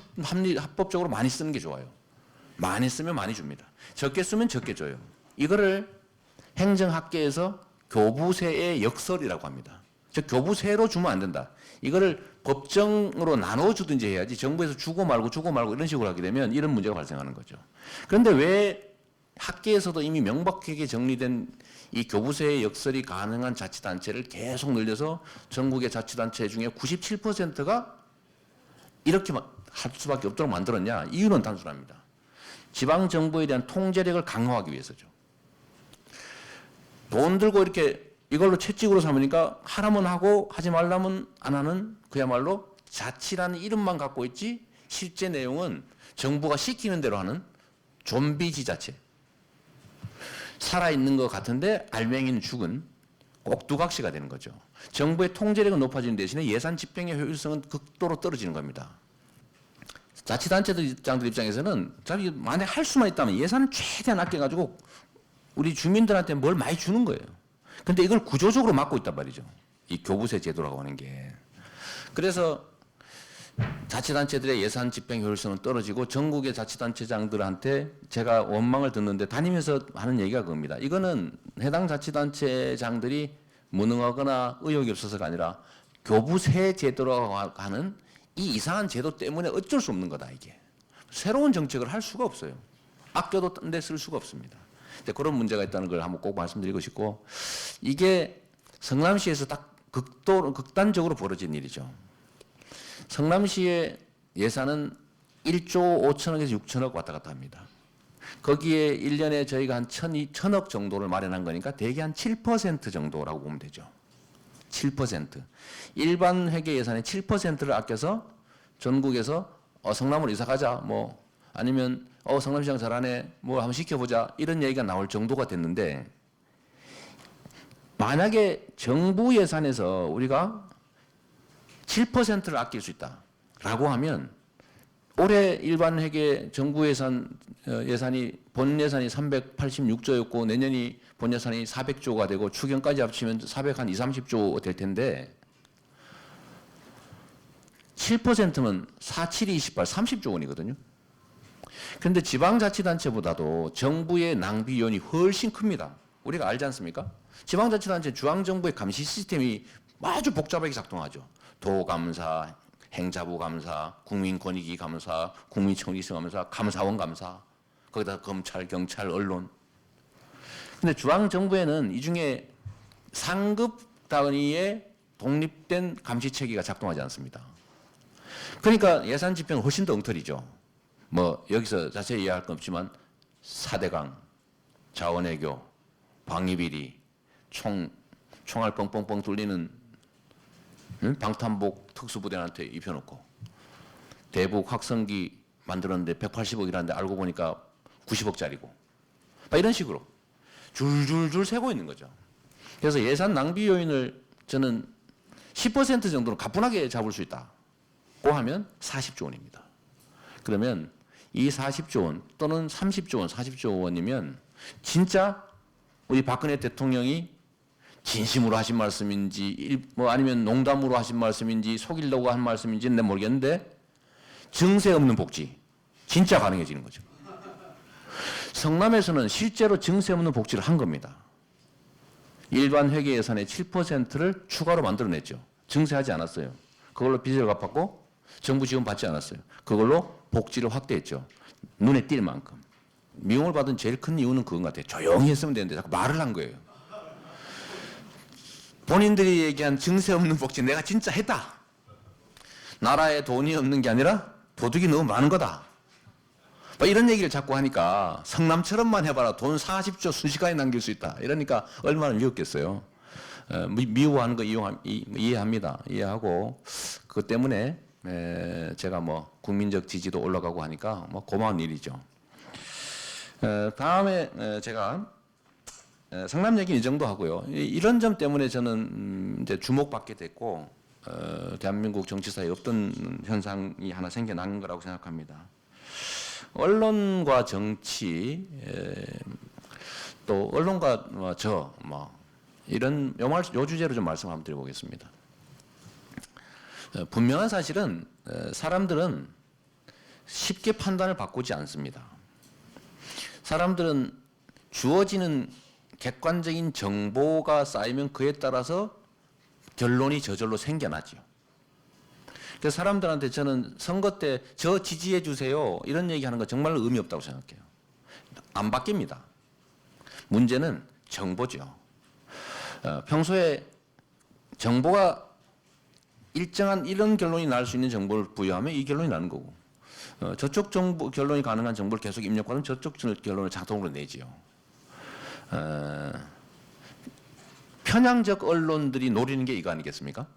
합법적으로 많이 쓰는 게 좋아요. 많이 쓰면 많이 줍니다. 적게 쓰면 적게 줘요. 이거를 행정학계에서 교부세의 역설이라고 합니다. 즉 교부세로 주면 안 된다. 이거를 법정으로 나눠주든지 해야지 정부에서 주고 말고 이런 식으로 하게 되면 이런 문제가 발생하는 거죠. 그런데 왜 학계에서도 이미 명백하게 정리된 이 교부세의 역설이 가능한 자치단체를 계속 늘려서 전국의 자치단체 중에 97%가 이렇게 할 수밖에 없도록 만들었냐? 이유는 단순합니다. 지방정부에 대한 통제력을 강화하기 위해서죠. 돈 들고 이렇게 이걸로 채찍으로 삼으니까 하라면 하고 하지 말라면 안 하는 그야말로 자치라는 이름만 갖고 있지 실제 내용은 정부가 시키는 대로 하는 좀비 지자체. 살아있는 것 같은데 알맹이는 죽은 꼭두각시가 되는 거죠. 정부의 통제력은 높아지는 대신에 예산 집행의 효율성은 극도로 떨어지는 겁니다. 자치단체들 입장에서는 자기 만약 할 수만 있다면 예산을 최대한 아껴가지고 우리 주민들한테 뭘 많이 주는 거예요. 근데 이걸 구조적으로 막고 있단 말이죠. 이 교부세 제도라고 하는 게. 그래서 자치단체들의 예산 집행 효율성은 떨어지고 전국의 자치단체장들한테 제가 원망을 듣는데 다니면서 하는 얘기가 그겁니다. 이거는 해당 자치단체장들이 무능하거나 의욕이 없어서가 아니라 교부세 제도라고 하는 이 이상한 제도 때문에 어쩔 수 없는 거다 이게. 새로운 정책을 할 수가 없어요. 아껴도 딴 데 쓸 수가 없습니다. 근데 그런 문제가 있다는 걸 한번 꼭 말씀드리고 싶고 이게 성남시에서 딱 극단적으로 벌어진 일이죠. 성남시의 예산은 1조 5천억에서 6천억 왔다 갔다 합니다. 거기에 1년에 저희가 한 1,000억 정도를 마련한 거니까 대개 한 7% 정도라고 보면 되죠. 7%. 일반 회계 예산의 7%를 아껴서 전국에서 성남으로 이사 가자 뭐 아니면 성남시장 잘하네 뭐 한번 시켜보자 이런 얘기가 나올 정도가 됐는데 만약에 정부 예산에서 우리가 7%를 아낄 수 있다라고 하면 올해 일반 회계 정부 예산이 본 예산이 386조였고 내년이 본 예산이 400조가 되고 추경까지 합치면 430조 될 텐데 7%면 4, 7, 28, 30조 원이거든요. 그런데 지방자치단체보다도 정부의 낭비 요인이 훨씬 큽니다. 우리가 알지 않습니까? 지방자치단체 중앙정부의 감시 시스템이 아주 복잡하게 작동하죠. 도감사, 행자부 감사, 국민권익위 감사, 국민청지성 감사, 감사원 감사, 거기다 검찰, 경찰, 언론. 근데 중앙정부에는 이 중에 상급 단위의 독립된 감시 체계가 작동하지 않습니다. 그러니까 예산 집행은 훨씬 더 엉터리죠. 뭐 여기서 자세히 이해할 건 없지만 4대강, 자원외교, 방위비리, 총알 뻥뻥뻥 뚫리는 방탄복 특수부대한테 입혀놓고 대북 확성기 만들었는데 180억이라는데 알고 보니까 90억짜리고 이런 식으로 줄줄줄 세고 있는 거죠. 그래서 예산 낭비 요인을 저는 10% 정도는 가뿐하게 잡을 수 있다고 하면 40조 원입니다. 그러면 이 40조 원 또는 30조 원, 40조 원이면 진짜 우리 박근혜 대통령이 진심으로 하신 말씀인지 뭐 아니면 농담으로 하신 말씀인지 속이려고 한 말씀인지는 내가 모르겠는데 증세 없는 복지 진짜 가능해지는 거죠. 성남에서는 실제로 증세 없는 복지를 한 겁니다. 일반 회계 예산의 7%를 추가로 만들어냈죠. 증세하지 않았어요. 그걸로 빚을 갚았고 정부 지원 받지 않았어요. 그걸로 복지를 확대했죠. 눈에 띌 만큼. 미움을 받은 제일 큰 이유는 그건 같아요. 조용히 했으면 되는데 자꾸 말을 한 거예요. 본인들이 얘기한 증세 없는 복지 내가 진짜 했다. 나라에 돈이 없는 게 아니라 도둑이 너무 많은 거다. 이런 얘기를 자꾸 하니까 성남처럼만 해봐라. 돈 40조 순식간에 남길 수 있다. 이러니까 얼마나 미웠겠어요. 미워하는 거 이해합니다. 이해하고 그것 때문에 제가 뭐 국민적 지지도 올라가고 하니까 뭐 고마운 일이죠. 다음에 제가 성남 얘기는 이 정도 하고요. 이런 점 때문에 저는 이제 주목받게 됐고 대한민국 정치사에 없던 현상이 하나 생겨난 거라고 생각합니다. 언론과 정치 또 언론과 이런 요 주제로 좀 말씀 한번 드려보겠습니다. 분명한 사실은 사람들은 쉽게 판단을 바꾸지 않습니다. 사람들은 주어지는 객관적인 정보가 쌓이면 그에 따라서 결론이 저절로 생겨나죠. 그래서 사람들한테 저는 선거 때 저 지지해 주세요 이런 얘기하는 거 정말로 의미 없다고 생각해요. 안 바뀝니다. 문제는 정보죠. 평소에 정보가 일정한 이런 결론이 날 수 있는 정보를 부여하면 이 결론이 나는 거고 저쪽 정보 결론이 가능한 정보를 계속 입력하면 저쪽 결론을 자동으로 내지요. 편향적 언론들이 노리는 게 이거 아니겠습니까?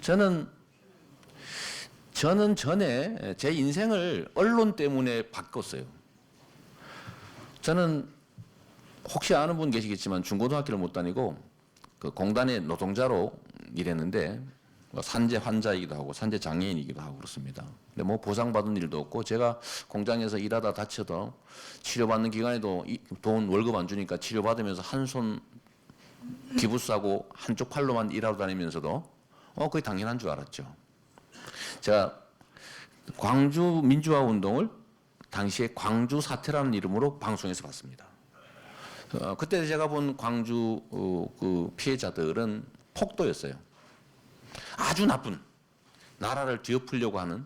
저는 전에 제 인생을 언론 때문에 바꿨어요. 저는 혹시 아는 분 계시겠지만 중고등학교를 못 다니고 그 공단의 노동자로 일했는데 산재 환자이기도 하고 산재 장애인이기도 하고 그렇습니다. 근데 뭐 보상받은 일도 없고 제가 공장에서 일하다 다쳐도 치료받는 기간에도 돈 월급 안 주니까 치료받으면서 한 손 기부싸고 한쪽 팔로만 일하러 다니면서도 거의 당연한 줄 알았죠. 제가 광주 민주화 운동을 당시에 광주 사태라는 이름으로 방송에서 봤습니다. 그때 제가 본 광주 그 피해자들은 폭도였어요. 아주 나쁜 나라를 뒤엎으려고 하는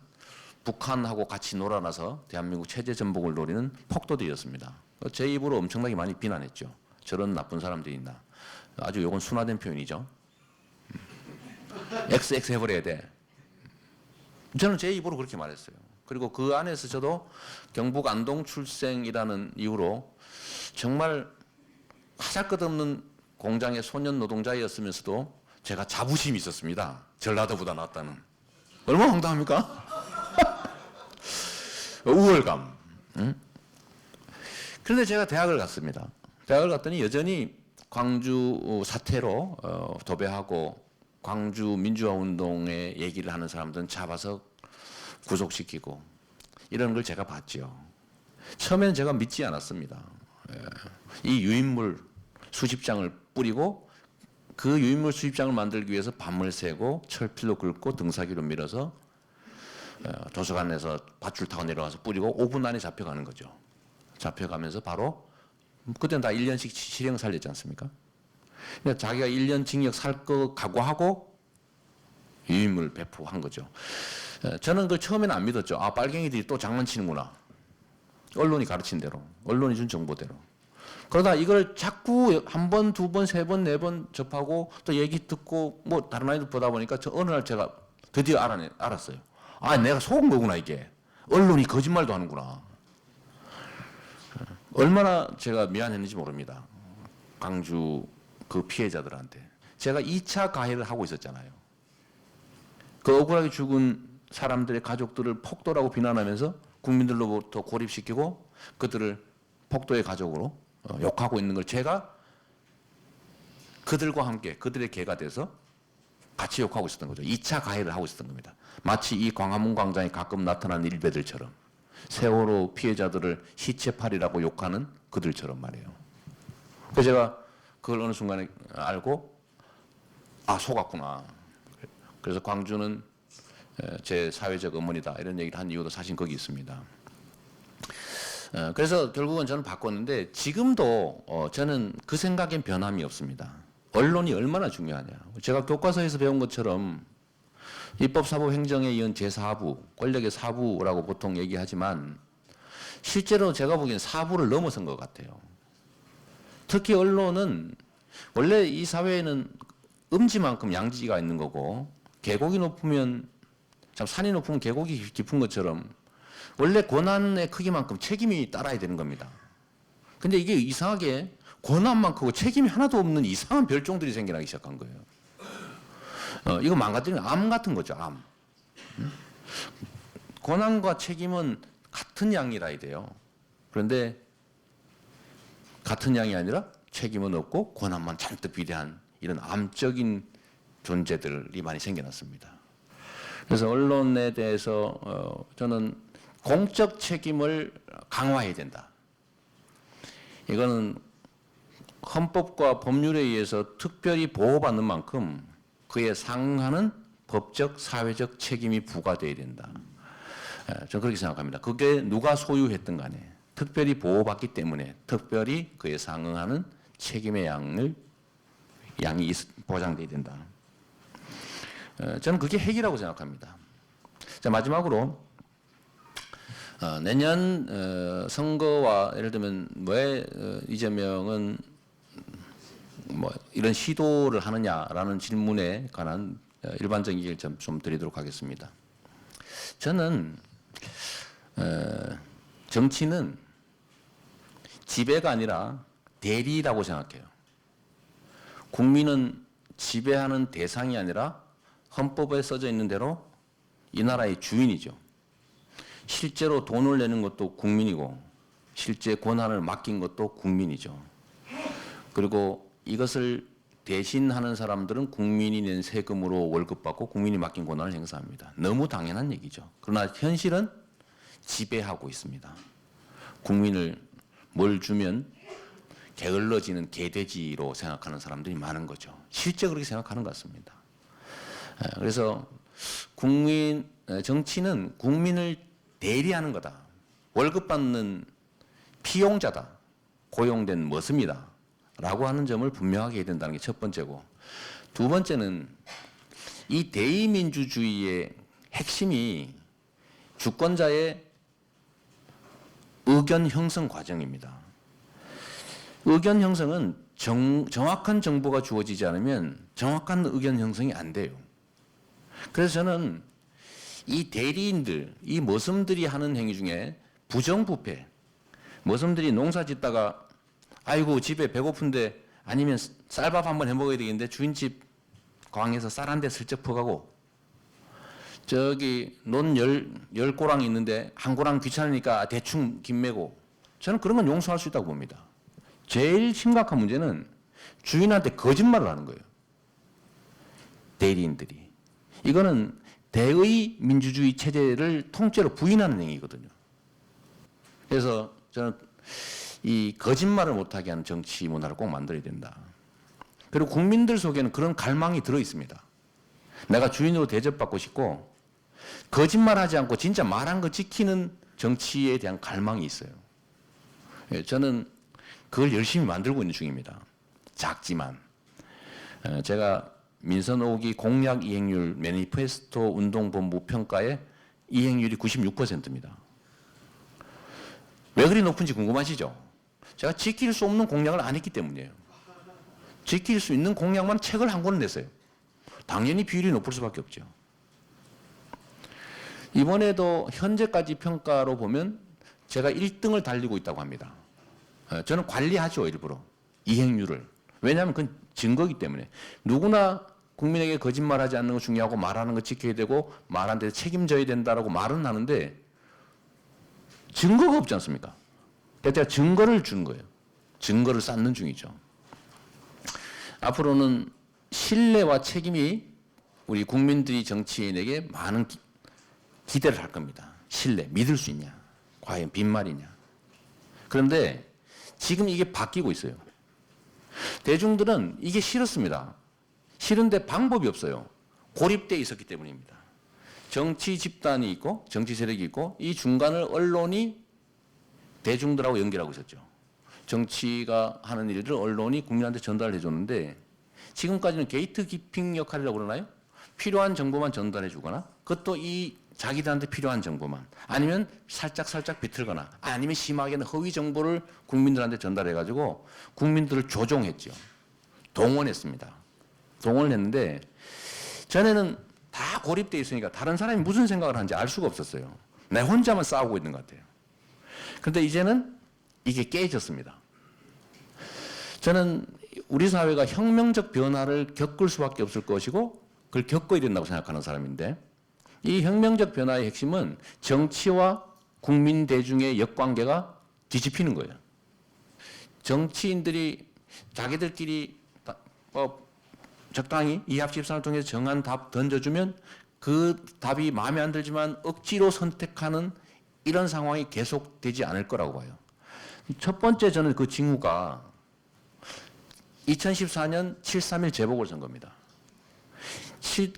북한하고 같이 놀아나서 대한민국 체제 전복을 노리는 폭도들이었습니다. 제 입으로 엄청나게 많이 비난했죠. 저런 나쁜 사람들이 있나. 아주 이건 순화된 표현이죠. XX 해버려야 돼. 저는 제 입으로 그렇게 말했어요. 그리고 그 안에서 저도 경북 안동 출생이라는 이유로 정말 하잘것없는 공장의 소년 노동자였으면서도 제가 자부심이 있었습니다. 전라도보다 낫다는. 얼마나 황당합니까? 우월감. 응? 그런데 제가 대학을 갔습니다. 대학을 갔더니 여전히 광주 사태로 도배하고 광주 민주화 운동의 얘기를 하는 사람들은 잡아서 구속시키고 이런 걸 제가 봤죠. 처음에는 제가 믿지 않았습니다. 이 유인물 수십 장을 뿌리고 그 유인물 수십 장을 만들기 위해서 밤을 새고 철필로 긁고 등사기로 밀어서 도서관에서 밧줄 타고 내려와서 뿌리고 5분 안에 잡혀가는 거죠. 잡혀가면서 바로 그때는 다 1년씩 실형 살렸지 않습니까? 그러니까 자기가 1년 징역 살 거 각오하고 유인물 배포한 거죠. 저는 그걸 처음에는 안 믿었죠. 아, 빨갱이들이 또 장난치는구나. 언론이 가르친 대로, 언론이 준 정보대로. 그러다 이걸 자꾸 한 번, 두 번, 세 번, 네 번 접하고 또 얘기 듣고 뭐 다른 아이들 보다 보니까 저 어느 날 제가 드디어 알았어요. 아, 내가 속은 거구나 이게. 언론이 거짓말도 하는구나. 얼마나 제가 미안했는지 모릅니다. 광주 그 피해자들한테. 제가 2차 가해를 하고 있었잖아요. 그 억울하게 죽은 사람들의 가족들을 폭도라고 비난하면서 국민들로부터 고립시키고 그들을 폭도의 가족으로 욕하고 있는 걸 제가 그들과 함께 그들의 개가 돼서 같이 욕하고 있었던 거죠. 2차 가해를 하고 있었던 겁니다. 마치 이 광화문 광장에 가끔 나타나는 일베들처럼 세월호 피해자들을 시체팔이라고 욕하는 그들처럼 말이에요. 그래서 제가 그걸 어느 순간에 알고 아, 속았구나. 그래서 광주는 제 사회적 어머니다 이런 얘기를 한 이유도 사실 거기 있습니다. 그래서 결국은 저는 바꿨는데 지금도 저는 그 생각엔 변함이 없습니다. 언론이 얼마나 중요하냐. 제가 교과서에서 배운 것처럼 입법사법 행정에 이은 제4부, 권력의 4부라고 보통 얘기하지만 실제로 제가 보기엔 4부를 넘어선 것 같아요. 특히 언론은 원래 이 사회에는 음지만큼 양지가 있는 거고 계곡이 높으면 참 산이 높으면 계곡이 깊은 것처럼 원래 권한의 크기만큼 책임이 따라야 되는 겁니다. 근데 이게 이상하게 권한만 크고 책임이 하나도 없는 이상한 별종들이 생겨나기 시작한 거예요. 이거 망가뜨리면 암 같은 거죠, 암. 권한과 책임은 같은 양이라 해야 돼요. 그런데 같은 양이 아니라 책임은 없고 권한만 잔뜩 비대한 이런 암적인 존재들이 많이 생겨났습니다. 그래서 언론에 대해서 저는 공적 책임을 강화해야 된다. 이거는 헌법과 법률에 의해서 특별히 보호받는 만큼 그에 상응하는 법적, 사회적 책임이 부과돼야 된다. 저는 그렇게 생각합니다. 그게 누가 소유했든 간에 특별히 보호받기 때문에 특별히 그에 상응하는 책임의 양이 보장돼야 된다. 저는 그게 핵이라고 생각합니다. 자, 마지막으로 내년 선거와 예를 들면 왜 이재명은 뭐 이런 시도를 하느냐라는 질문에 관한 일반적인 얘기를 좀 드리도록 하겠습니다. 저는 정치는 지배가 아니라 대리라고 생각해요. 국민은 지배하는 대상이 아니라 헌법에 써져 있는 대로 이 나라의 주인이죠. 실제로 돈을 내는 것도 국민이고 실제 권한을 맡긴 것도 국민이죠. 그리고 이것을 대신하는 사람들은 국민이 낸 세금으로 월급 받고 국민이 맡긴 권한을 행사합니다. 너무 당연한 얘기죠. 그러나 현실은 지배하고 있습니다. 국민을 뭘 주면 게을러지는 개돼지로 생각하는 사람들이 많은 거죠. 실제 그렇게 생각하는 것 같습니다. 그래서 정치는 국민을 대리하는 거다. 월급 받는 피용자다. 고용된 머슴이다. 라고 하는 점을 분명하게 해야 된다는 게 첫 번째고, 두 번째는 이 대의민주주의의 핵심이 주권자의 의견 형성 과정입니다. 의견 형성은 정확한 정보가 주어지지 않으면 정확한 의견 형성이 안 돼요. 그래서 저는 이 대리인들, 이 머슴들이 하는 행위 중에 부정부패, 머슴들이 농사 짓다가 아이고 집에 배고픈데 아니면 쌀밥 한번 해 먹어야 되겠는데 주인집 광에서 쌀 한 대 슬쩍 퍼가고, 저기 논 열 고랑이 있는데 한 고랑 귀찮으니까 대충 김 매고, 저는 그런 건 용서할 수 있다고 봅니다. 제일 심각한 문제는 주인한테 거짓말을 하는 거예요. 대리인들이. 이거는 대의 민주주의 체제를 통째로 부인하는 행위거든요. 그래서 저는 이 거짓말을 못하게 하는 정치 문화를 꼭 만들어야 된다. 그리고 국민들 속에는 그런 갈망이 들어 있습니다. 내가 주인으로 대접받고 싶고 거짓말하지 않고 진짜 말한 거 지키는 정치에 대한 갈망이 있어요. 저는 그걸 열심히 만들고 있는 중입니다. 작지만 제가 민선 5기 공약 이행률 매니페스토 운동본부 평가에 이행률이 96%입니다. 왜 그리 높은지 궁금하시죠? 제가 지킬 수 없는 공약을 안 했기 때문이에요. 지킬 수 있는 공약만 책을 한 권을 냈어요. 당연히 비율이 높을 수밖에 없죠. 이번에도 현재까지 평가로 보면 제가 1등을 달리고 있다고 합니다. 저는 관리하죠, 일부러. 이행률을. 왜냐하면 그건 증거이기 때문에. 누구나 국민에게 거짓말하지 않는 거 중요하고 말하는 거 지켜야 되고 말한 데 책임져야 된다라고 말은 하는데 증거가 없지 않습니까? 그래서 제가 증거를 주는 거예요. 증거를 쌓는 중이죠. 앞으로는 신뢰와 책임이 우리 국민들이 정치인에게 많은 기대를 할 겁니다. 신뢰, 믿을 수 있냐? 과연 빈말이냐? 그런데 지금 이게 바뀌고 있어요. 대중들은 이게 싫었습니다. 싫은데 방법이 없어요. 고립되어 있었기 때문입니다. 정치 집단이 있고 정치 세력이 있고 이 중간을 언론이 대중들하고 연결하고 있었죠. 정치가 하는 일을 언론이 국민한테 전달해 줬는데 지금까지는 게이트 키핑 역할이라고 그러나요? 필요한 정보만 전달해 주거나 그것도 이 자기들한테 필요한 정보만 아니면 살짝 비틀거나 아니면 심하게는 허위 정보를 국민들한테 전달해 가지고 국민들을 조종했죠. 동원했습니다. 동원을 했는데 전에는 다 고립되어 있으니까 다른 사람이 무슨 생각을 하는지 알 수가 없었어요. 내 혼자만 싸우고 있는 것 같아요. 그런데 이제는 이게 깨졌습니다. 저는 우리 사회가 혁명적 변화를 겪을 수밖에 없을 것이고 그걸 겪어야 된다고 생각하는 사람인데 이 혁명적 변화의 핵심은 정치와 국민 대중의 역관계가 뒤집히는 거예요. 정치인들이 자기들끼리 적당히 이합집산을 통해서 정한 답 던져주면 그 답이 마음에 안 들지만 억지로 선택하는 이런 상황이 계속되지 않을 거라고 봐요. 첫 번째 저는 그 징후가 2014년 7.3.1 재보궐선거입니다.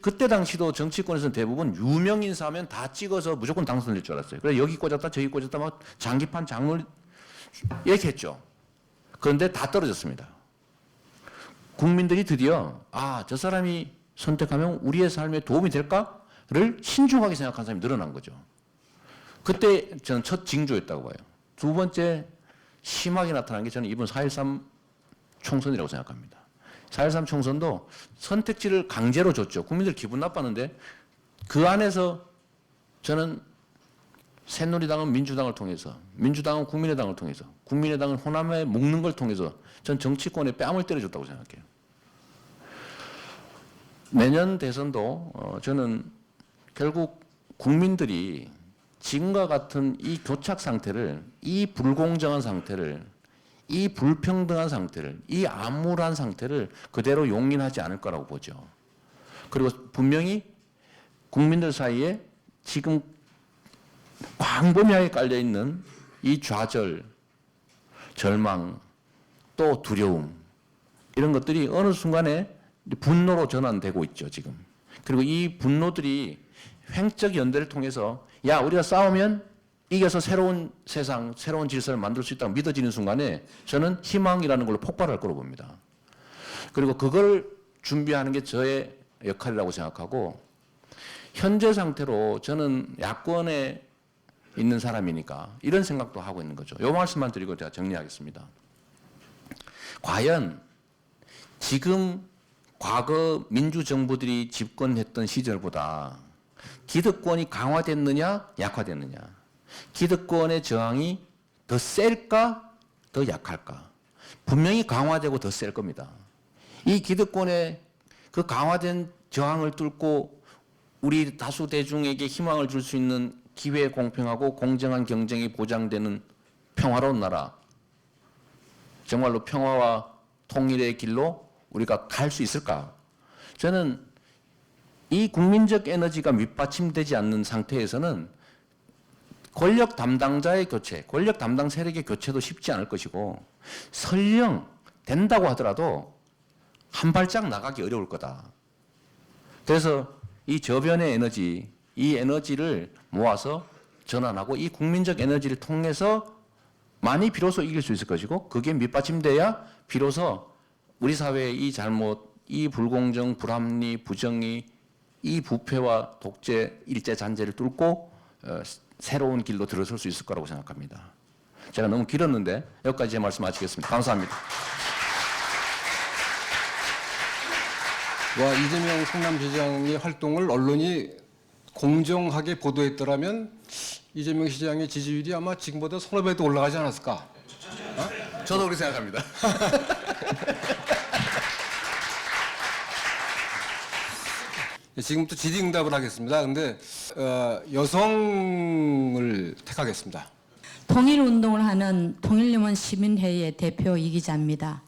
그때 당시도 정치권에서는 대부분 유명 인사하면 다 찍어서 무조건 당선될 줄 알았어요. 그래서 여기 꽂았다 저기 꽂았다 막 장기판 장놀 이렇게 했죠. 그런데 다 떨어졌습니다. 국민들이 드디어 저 사람이 선택하면 우리의 삶에 도움이 될까를 신중하게 생각하는 사람이 늘어난 거죠. 그때 저는 첫 징조였다고 봐요. 두 번째 심하게 나타난 게 저는 이번 4.13 총선이라고 생각합니다. 4.13 총선도 선택지를 강제로 줬죠. 국민들 기분 나빴는데 그 안에서 저는 새누리당은 민주당을 통해서 민주당은 국민의당을 통해서 국민의당은 호남에 묶는 걸 통해서 전 정치권에 뺨을 때려줬다고 생각해요. 내년 대선도 저는 결국 국민들이 지금과 같은 이 교착 상태를 이 불공정한 상태를 이 불평등한 상태를 이 암울한 상태를 그대로 용인하지 않을 거라고 보죠. 그리고 분명히 국민들 사이에 지금 광범위하게 깔려있는 이 좌절, 절망, 또 두려움 이런 것들이 어느 순간에 분노로 전환되고 있죠. 지금 그리고 이 분노들이 횡적 연대를 통해서 야 우리가 싸우면 이겨서 새로운 세상, 새로운 질서를 만들 수 있다고 믿어지는 순간에 저는 희망이라는 걸로 폭발할 거로 봅니다. 그리고 그걸 준비하는 게 저의 역할이라고 생각하고 현재 상태로 저는 야권에 있는 사람이니까 이런 생각도 하고 있는 거죠. 이 말씀만 드리고 제가 정리하겠습니다. 과연 지금 과거 민주정부들이 집권했던 시절보다 기득권이 강화됐느냐 약화됐느냐, 기득권의 저항이 더 셀까 더 약할까? 분명히 강화되고 더 셀 겁니다. 이 기득권의 그 강화된 저항을 뚫고 우리 다수 대중에게 희망을 줄 수 있는 기회 공평하고 공정한 경쟁이 보장되는 평화로운 나라, 정말로 평화와 통일의 길로 우리가 갈 수 있을까? 저는 이 국민적 에너지가 밑받침되지 않는 상태에서는 권력 담당자의 교체, 권력 담당 세력의 교체도 쉽지 않을 것이고 설령 된다고 하더라도 한 발짝 나가기 어려울 거다. 그래서 이 저변의 에너지, 이 에너지를 모아서 전환하고 이 국민적 에너지를 통해서 많이 비로소 이길 수 있을 것이고 그게 밑받침돼야 비로소 우리 사회의 이 잘못, 이 불공정, 불합리, 부정의, 이 부패와 독재, 일제 잔재를 뚫고 새로운 길로 들어설 수 있을 거라고 생각합니다. 제가 너무 길었는데 여기까지 제 말씀 마치겠습니다. 감사합니다. 와, 이재명 성남시장의 활동을 언론이 공정하게 보도했더라면 이재명 시장의 지지율이 아마 지금보다 서너 배도 올라가지 않았을까? 저도 그렇게 생각합니다. 지금부터 질의응답을 하겠습니다. 근데 여성을 택하겠습니다. 통일운동을 하는 통일연문 시민회의의 대표 이기자입니다.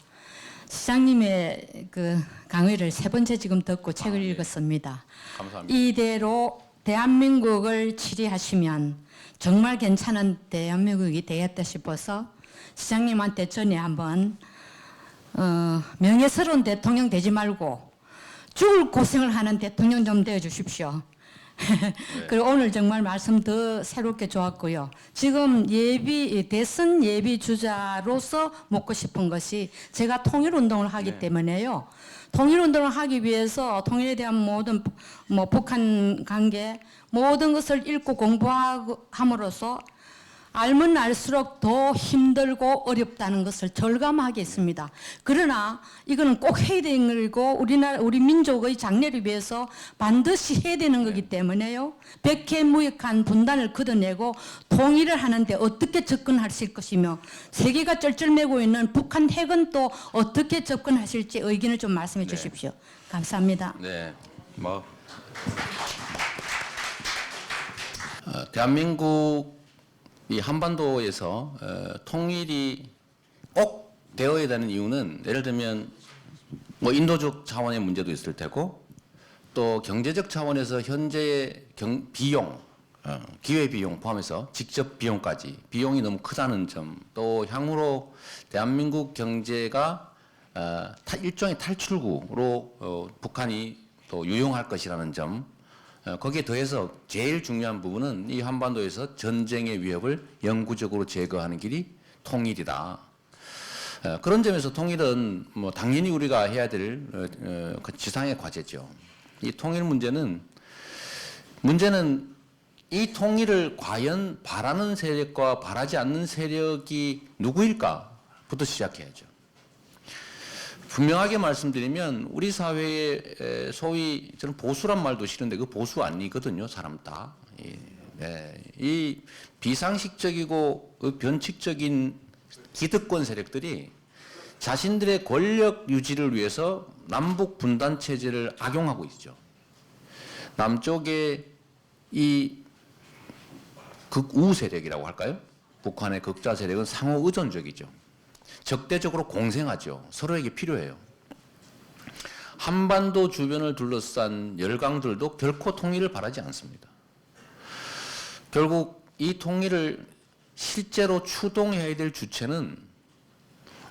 시장님의 그 강의를 세 번째 지금 듣고 책을 읽었습니다. 감사합니다. 이대로 대한민국을 치리하시면 정말 괜찮은 대한민국이 되겠다 싶어서 시장님한테 전에 한번 명예스러운 대통령 되지 말고 죽을 고생을 하는 대통령 좀 되어 주십시오. 그리고 오늘 정말 말씀 더 새롭게 좋았고요. 지금 대선 예비 주자로서 묻고 싶은 것이 제가 통일운동을 하기 때문에요. 통일운동을 하기 위해서 통일에 대한 모든 북한 관계 모든 것을 읽고 공부함으로써 알면 알수록 더 힘들고 어렵다는 것을 절감하게 했습니다. 그러나 이거는 꼭 해야 되는 거고 우리 민족의 장래를 위해서 반드시 해야 되는 거기 때문에요. 백해무익한 분단을 걷어내고 통일을 하는데 어떻게 접근하실 것이며 세계가 쩔쩔매고 있는 북한 핵은 또 어떻게 접근하실지 의견을 좀 말씀해 주십시오. 감사합니다. 네, 대한민국 이 한반도에서 통일이 꼭 되어야 되는 이유는 예를 들면 인도적 차원의 문제도 있을 테고 또 경제적 차원에서 현재의 비용, 기회 비용 포함해서 직접 비용까지 비용이 너무 크다는 점, 또 향후로 대한민국 경제가 일종의 탈출구로 북한이 또 유용할 것이라는 점, 거기에 더해서 제일 중요한 부분은 이 한반도에서 전쟁의 위협을 영구적으로 제거하는 길이 통일이다. 그런 점에서 통일은 당연히 우리가 해야 될 지상의 과제죠. 이 통일 문제는 이 통일을 과연 바라는 세력과 바라지 않는 세력이 누구일까부터 시작해야죠. 분명하게 말씀드리면 우리 사회에 소위 저는 보수란 말도 싫은데 그 보수 아니거든요. 사람 다. 이 비상식적이고 변칙적인 기득권 세력들이 자신들의 권력 유지를 위해서 남북 분단 체제를 악용하고 있죠. 남쪽의 이 극우 세력이라고 할까요? 북한의 극자 세력은 상호 의존적이죠. 적대적으로 공생하죠. 서로에게 필요해요. 한반도 주변을 둘러싼 열강들도 결코 통일을 바라지 않습니다. 결국 이 통일을 실제로 추동해야 될 주체는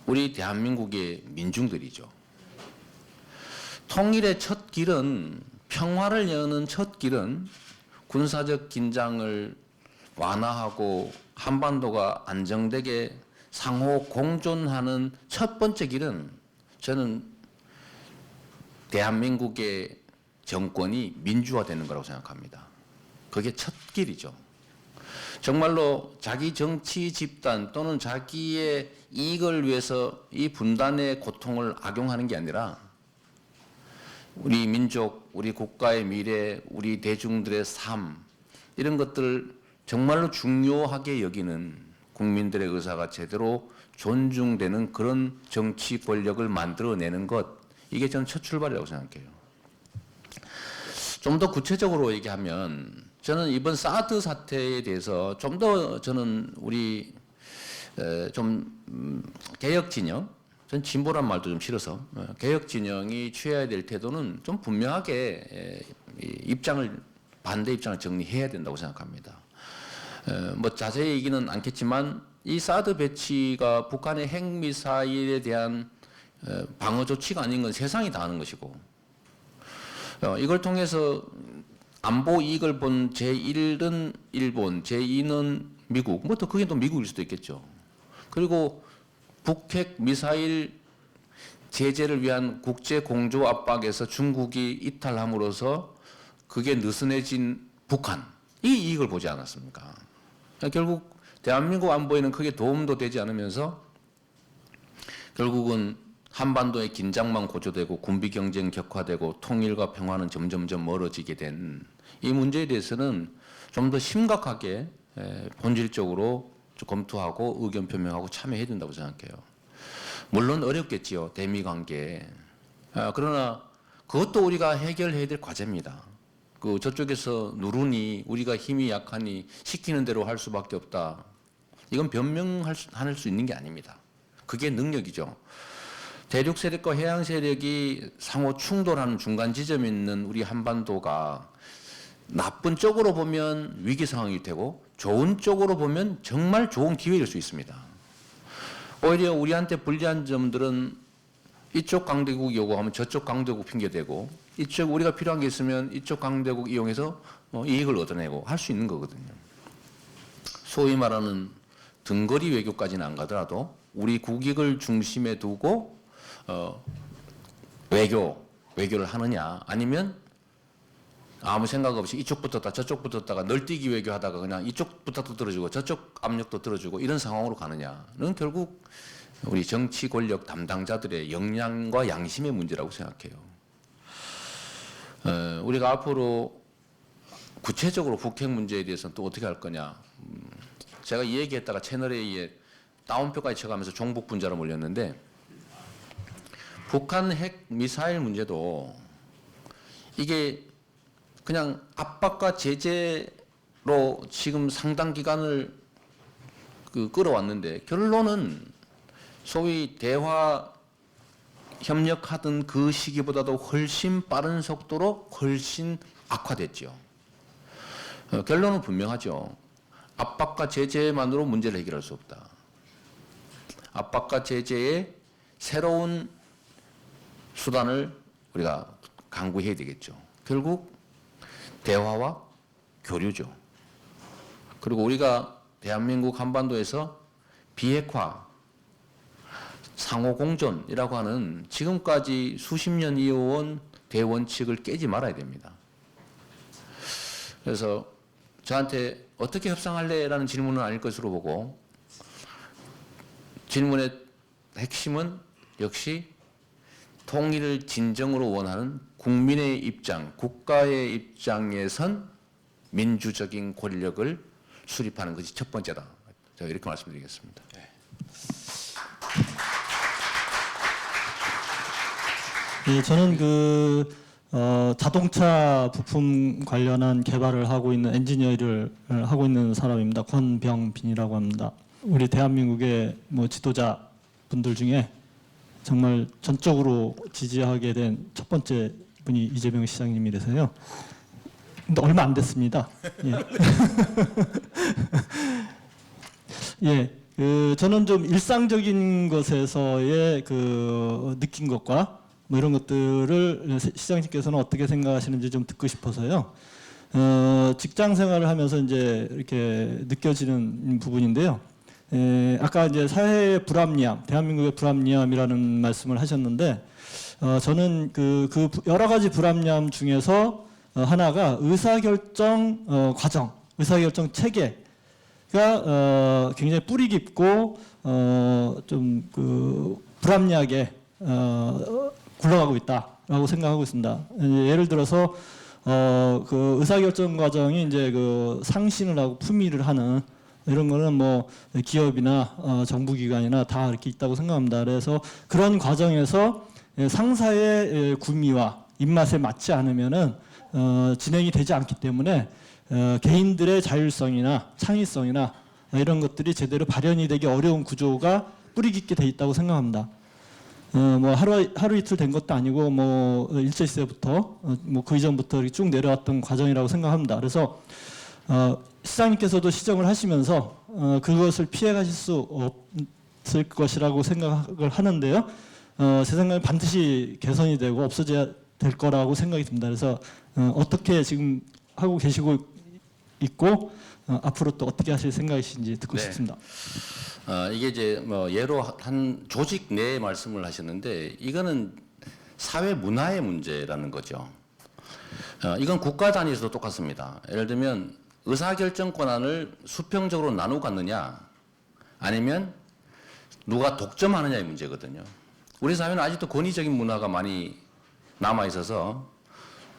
우리 대한민국의 민중들이죠. 통일의 첫 길은 평화를 여는 첫 길은 군사적 긴장을 완화하고 한반도가 안정되게 상호 공존하는 첫 번째 길은 저는 대한민국의 정권이 민주화되는 거라고 생각합니다. 그게 첫 길이죠. 정말로 자기 정치 집단 또는 자기의 이익을 위해서 이 분단의 고통을 악용하는 게 아니라 우리 민족, 우리 국가의 미래, 우리 대중들의 삶 이런 것들을 정말로 중요하게 여기는 국민들의 의사가 제대로 존중되는 그런 정치 권력을 만들어내는 것, 이게 저는 첫 출발이라고 생각해요. 좀 더 구체적으로 얘기하면 저는 이번 사드 사태에 대해서 좀 더 저는 우리 개혁 진영, 전 진보란 말도 좀 싫어서 개혁 진영이 취해야 될 태도는 좀 분명하게 반대 입장을 정리해야 된다고 생각합니다. 뭐 자세히 얘기는 않겠지만 이 사드 배치가 북한의 핵미사일에 대한 방어 조치가 아닌 건 세상이 다 아는 것이고 이걸 통해서 안보 이익을 본 제1은 일본, 제2는 미국, 뭐 또 그게 또 미국일 수도 있겠죠. 그리고 북핵 미사일 제재를 위한 국제 공조 압박에서 중국이 이탈함으로써 그게 느슨해진 북한, 이 이익을 보지 않았습니까? 결국 대한민국 안보에는 크게 도움도 되지 않으면서 결국은 한반도의 긴장만 고조되고 군비 경쟁 격화되고 통일과 평화는 점점점 멀어지게 된 이 문제에 대해서는 좀 더 심각하게 본질적으로 검토하고 의견 표명하고 참여해야 된다고 생각해요. 물론 어렵겠지요, 대미 관계. 그러나 그것도 우리가 해결해야 될 과제입니다. 그 저쪽에서 누르니 우리가 힘이 약하니 시키는 대로 할 수밖에 없다. 이건 변명할 수 있는 게 아닙니다. 그게 능력이죠. 대륙 세력과 해양 세력이 상호 충돌하는 중간 지점에 있는 우리 한반도가 나쁜 쪽으로 보면 위기 상황이 되고 좋은 쪽으로 보면 정말 좋은 기회일 수 있습니다. 오히려 우리한테 불리한 점들은 이쪽 강대국 요구하면 저쪽 강대국 핑계대고 이쪽 우리가 필요한 게 있으면 이쪽 강대국 이용해서 이익을 얻어내고 할 수 있는 거거든요. 소위 말하는 등거리 외교까지는 안 가더라도 우리 국익을 중심에 두고 외교를 하느냐 아니면 아무 생각 없이 이쪽 붙었다 저쪽 붙었다가 널뛰기 외교하다가 그냥 이쪽 부탁도 들어주고 저쪽 압력도 들어주고 이런 상황으로 가느냐는 결국 우리 정치 권력 담당자들의 역량과 양심의 문제라고 생각해요. 우리가 앞으로 구체적으로 북핵 문제에 대해서는 또 어떻게 할 거냐. 제가 이 얘기했다가 채널A에 다운표까지 쳐가면서 종북 분자로 몰렸는데 북한 핵 미사일 문제도 이게 그냥 압박과 제재로 지금 상당 기간을 끌어왔는데 결론은 소위 대화 협력하던 그 시기보다도 훨씬 빠른 속도로 훨씬 악화됐죠. 결론은 분명하죠. 압박과 제재만으로 문제를 해결할 수 없다. 압박과 제재의 새로운 수단을 우리가 강구해야 되겠죠. 결국 대화와 교류죠. 그리고 우리가 대한민국 한반도에서 비핵화, 상호공존이라고 하는 지금까지 수십 년 이어온 대원칙을 깨지 말아야 됩니다. 그래서 저한테 어떻게 협상할래? 라는 질문은 아닐 것으로 보고 질문의 핵심은 역시 통일을 진정으로 원하는 국민의 입장, 국가의 입장에선 민주적인 권력을 수립하는 것이 첫 번째다. 제가 이렇게 말씀드리겠습니다. 예, 저는 자동차 부품 관련한 개발을 하고 있는 엔지니어를 하고 있는 사람입니다. 권병빈이라고 합니다. 우리 대한민국의 지도자 분들 중에 정말 전적으로 지지하게 된 첫 번째 분이 이재명 시장님이라서요. 근데 얼마 안 됐습니다. 예. 저는 좀 일상적인 것에서의 느낀 것과 뭐 이런 것들을 시장님께서는 어떻게 생각하시는지 좀 듣고 싶어서요. 직장 생활을 하면서 이제 이렇게 느껴지는 부분인데요. 아까 이제 사회의 불합리함, 대한민국의 불합리함이라는 말씀을 하셨는데, 저는 그 여러 가지 불합리함 중에서 하나가 의사결정 과정, 의사결정 체계가 굉장히 뿌리 깊고 좀 불합리하게 굴러가고 있다라고 생각하고 있습니다. 예를 들어서 그 의사결정 과정이 이제 그 상신을 하고 품위를 하는 이런 거는 뭐 기업이나 정부기관이나 다 이렇게 있다고 생각합니다. 그래서 그런 과정에서 상사의 구미와 입맛에 맞지 않으면은 진행이 되지 않기 때문에 개인들의 자율성이나 창의성이나 이런 것들이 제대로 발현이 되기 어려운 구조가 뿌리 깊게 돼 있다고 생각합니다. 뭐 하루 이틀 된 것도 아니고 뭐 일제 시대부터 뭐 그 이전부터 쭉 내려왔던 과정이라고 생각합니다. 그래서 시장님께서도 시정을 하시면서 그것을 피해 가실 수 없을 것이라고 생각을 하는데요. 제 생각에 반드시 개선이 되고 없어져야 될 거라고 생각이 듭니다. 그래서 어떻게 지금 하고 계시고 있고 앞으로 또 어떻게 하실 생각이신지 듣고 네. 싶습니다. 이게 이제 뭐 예로 한 조직 내 말씀을 하셨는데 이거는 사회 문화의 문제라는 거죠. 이건 국가 단위에서도 똑같습니다. 예를 들면 의사결정 권한을 수평적으로 나누고 갔느냐 아니면 누가 독점하느냐의 문제거든요. 우리 사회는 아직도 권위적인 문화가 많이 남아 있어서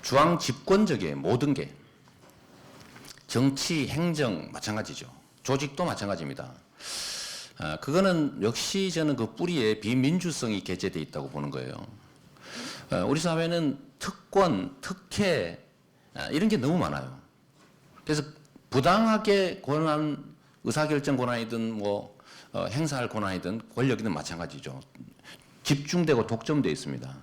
중앙 집권적이에요. 모든 게. 정치, 행정 마찬가지죠. 조직도 마찬가지입니다. 그거는 역시 저는 그 뿌리에 비민주성이 개재되어 있다고 보는 거예요. 우리 사회는 특권, 특혜 이런 게 너무 많아요. 그래서 부당하게 권한 의사결정 권한이든 뭐 행사할 권한이든 권력이든 마찬가지죠. 집중되고 독점되어 있습니다.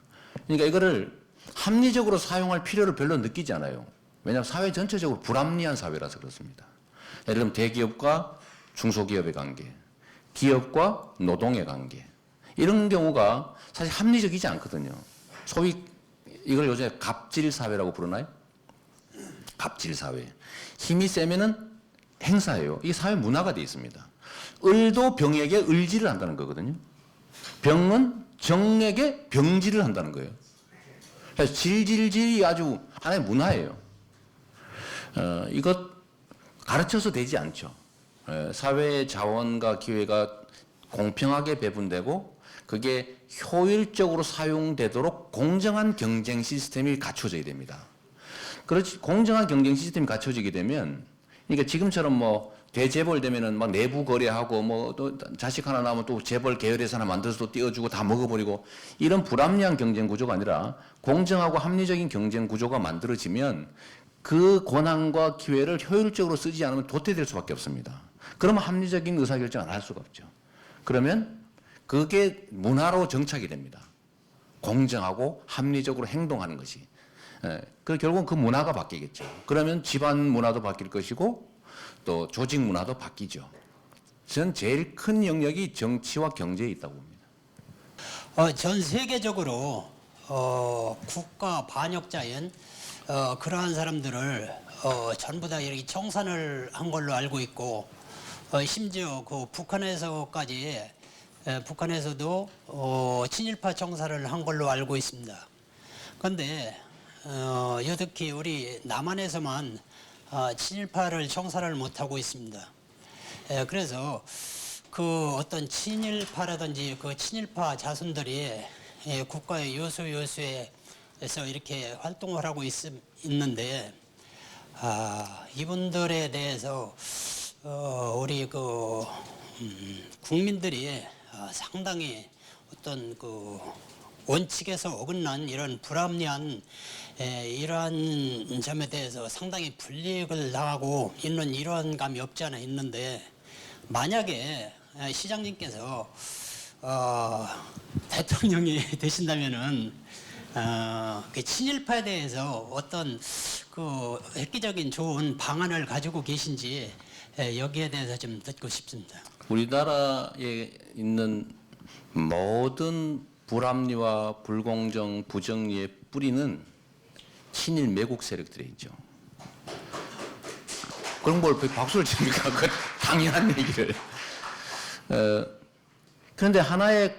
그러니까 이거를 합리적으로 사용할 필요를 별로 느끼지 않아요. 왜냐하면 사회 전체적으로 불합리한 사회라서 그렇습니다. 예를 들면 대기업과 중소기업의 관계, 기업과 노동의 관계 이런 경우가 사실 합리적이지 않거든요. 소위 이걸 요새 갑질 사회라고 부르나요? 갑질 사회. 힘이 세면은 행사예요. 이게 사회 문화가 되어 있습니다. 을도 병에게 을질을 한다는 거거든요. 병은 정에게 병질을 한다는 거예요. 그래서 질질질이 아주 하나의 문화예요. 이것 가르쳐서 되지 않죠. 사회의 자원과 기회가 공평하게 배분되고 그게 효율적으로 사용되도록 공정한 경쟁 시스템이 갖춰져야 됩니다. 그렇지 공정한 경쟁 시스템이 갖춰지게 되면 그러니까 지금처럼 뭐 대재벌 되면은 막 내부 거래하고 뭐 또 자식 하나 나오면 또 재벌 계열에서 하나 만들어서 또 띄워주고 다 먹어버리고 이런 불합리한 경쟁 구조가 아니라 공정하고 합리적인 경쟁 구조가 만들어지면 그 권한과 기회를 효율적으로 쓰지 않으면 도태될 수밖에 없습니다. 그러면 합리적인 의사결정을 안 할 수가 없죠. 그러면 그게 문화로 정착이 됩니다. 공정하고 합리적으로 행동하는 것이. 그 결국은 그 문화가 바뀌겠죠. 그러면 집안 문화도 바뀔 것이고 또 조직 문화도 바뀌죠. 전 제일 큰 영역이 정치와 경제에 있다고 봅니다. 전 세계적으로 국가 반역자인 그러한 사람들을 전부 다 이렇게 청산을 한 걸로 알고 있고 심지어 그 북한에서도 친일파 청산을 한 걸로 알고 있습니다. 그런데 여특히 우리 남한에서만 친일파를 청산을 못하고 있습니다. 그래서 그 어떤 친일파라든지 그 친일파 자손들이 국가의 요소에서 이렇게 활동을 하고 있는데 이분들에 대해서 우리 그 국민들이 상당히 어떤 그 원칙에서 어긋난 이런 불합리한 이러한 점에 대해서 상당히 불이익을 당하고 있는 이러한 감이 없지 않아 있는데 만약에 시장님께서 대통령이 되신다면은 그 친일파에 대해서 어떤 그 획기적인 좋은 방안을 가지고 계신지 여기에 대해서 좀 듣고 싶습니다. 우리나라에 있는 모든 불합리와 불공정, 부정의의 뿌리는 친일 매국 세력들에 있죠. 그런 걸 박수를 칩니까? 그 당연한 얘기를. 그런데 하나의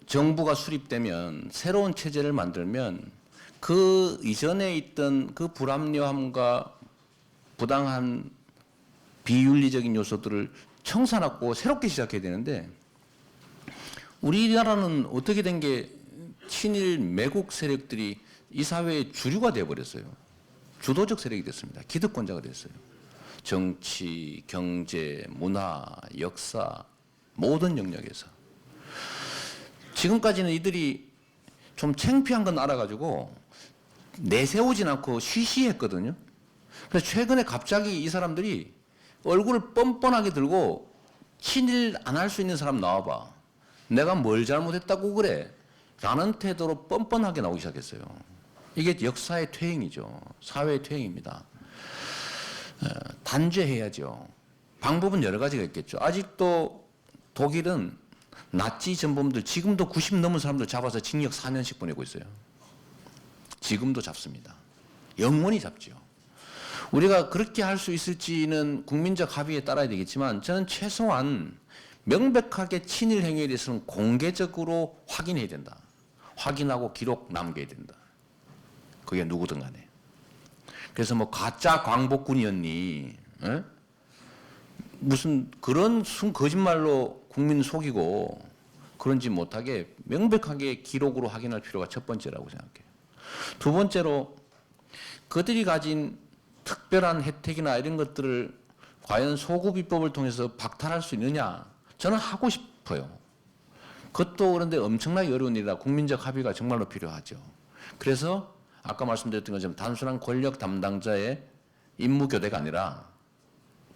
정부가 수립되면 새로운 체제를 만들면 그 이전에 있던 그 불합리함과 부당한 비윤리적인 요소들을 청산하고 새롭게 시작해야 되는데 우리나라는 어떻게 된 게 친일 매국 세력들이 이 사회의 주류가 되어버렸어요. 주도적 세력이 됐습니다. 기득권자가 됐어요. 정치, 경제, 문화, 역사 모든 영역에서. 지금까지는 이들이 좀 창피한 건 알아가지고 내세우진 않고 쉬쉬했거든요. 그래서 최근에 갑자기 이 사람들이 얼굴을 뻔뻔하게 들고 친일 안 할 수 있는 사람 나와봐. 내가 뭘 잘못했다고 그래? 라는 태도로 뻔뻔하게 나오기 시작했어요. 이게 역사의 퇴행이죠. 사회의 퇴행입니다. 단죄해야죠. 방법은 여러 가지가 있겠죠. 아직도 독일은 나치 전범들 지금도 90 넘은 사람들 잡아서 징역 4년씩 보내고 있어요. 지금도 잡습니다. 영원히 잡죠. 우리가 그렇게 할 수 있을지는 국민적 합의에 따라야 되겠지만 저는 최소한 명백하게 친일 행위에 대해서는 공개적으로 확인해야 된다. 확인하고 기록 남겨야 된다. 그게 누구든 간에. 그래서 뭐 가짜 광복군이었니? 에? 무슨 그런 거짓말로 국민 속이고 그런지 못하게 명백하게 기록으로 확인할 필요가 첫 번째라고 생각해요. 두 번째로 그들이 가진 특별한 혜택이나 이런 것들을 과연 소구비법을 통해서 박탈할 수 있느냐? 저는 하고 싶어요. 그것도 그런데 엄청나게 어려운 일이라 국민적 합의가 정말로 필요하죠. 그래서 아까 말씀드렸던 것처럼 단순한 권력 담당자의 임무 교대가 아니라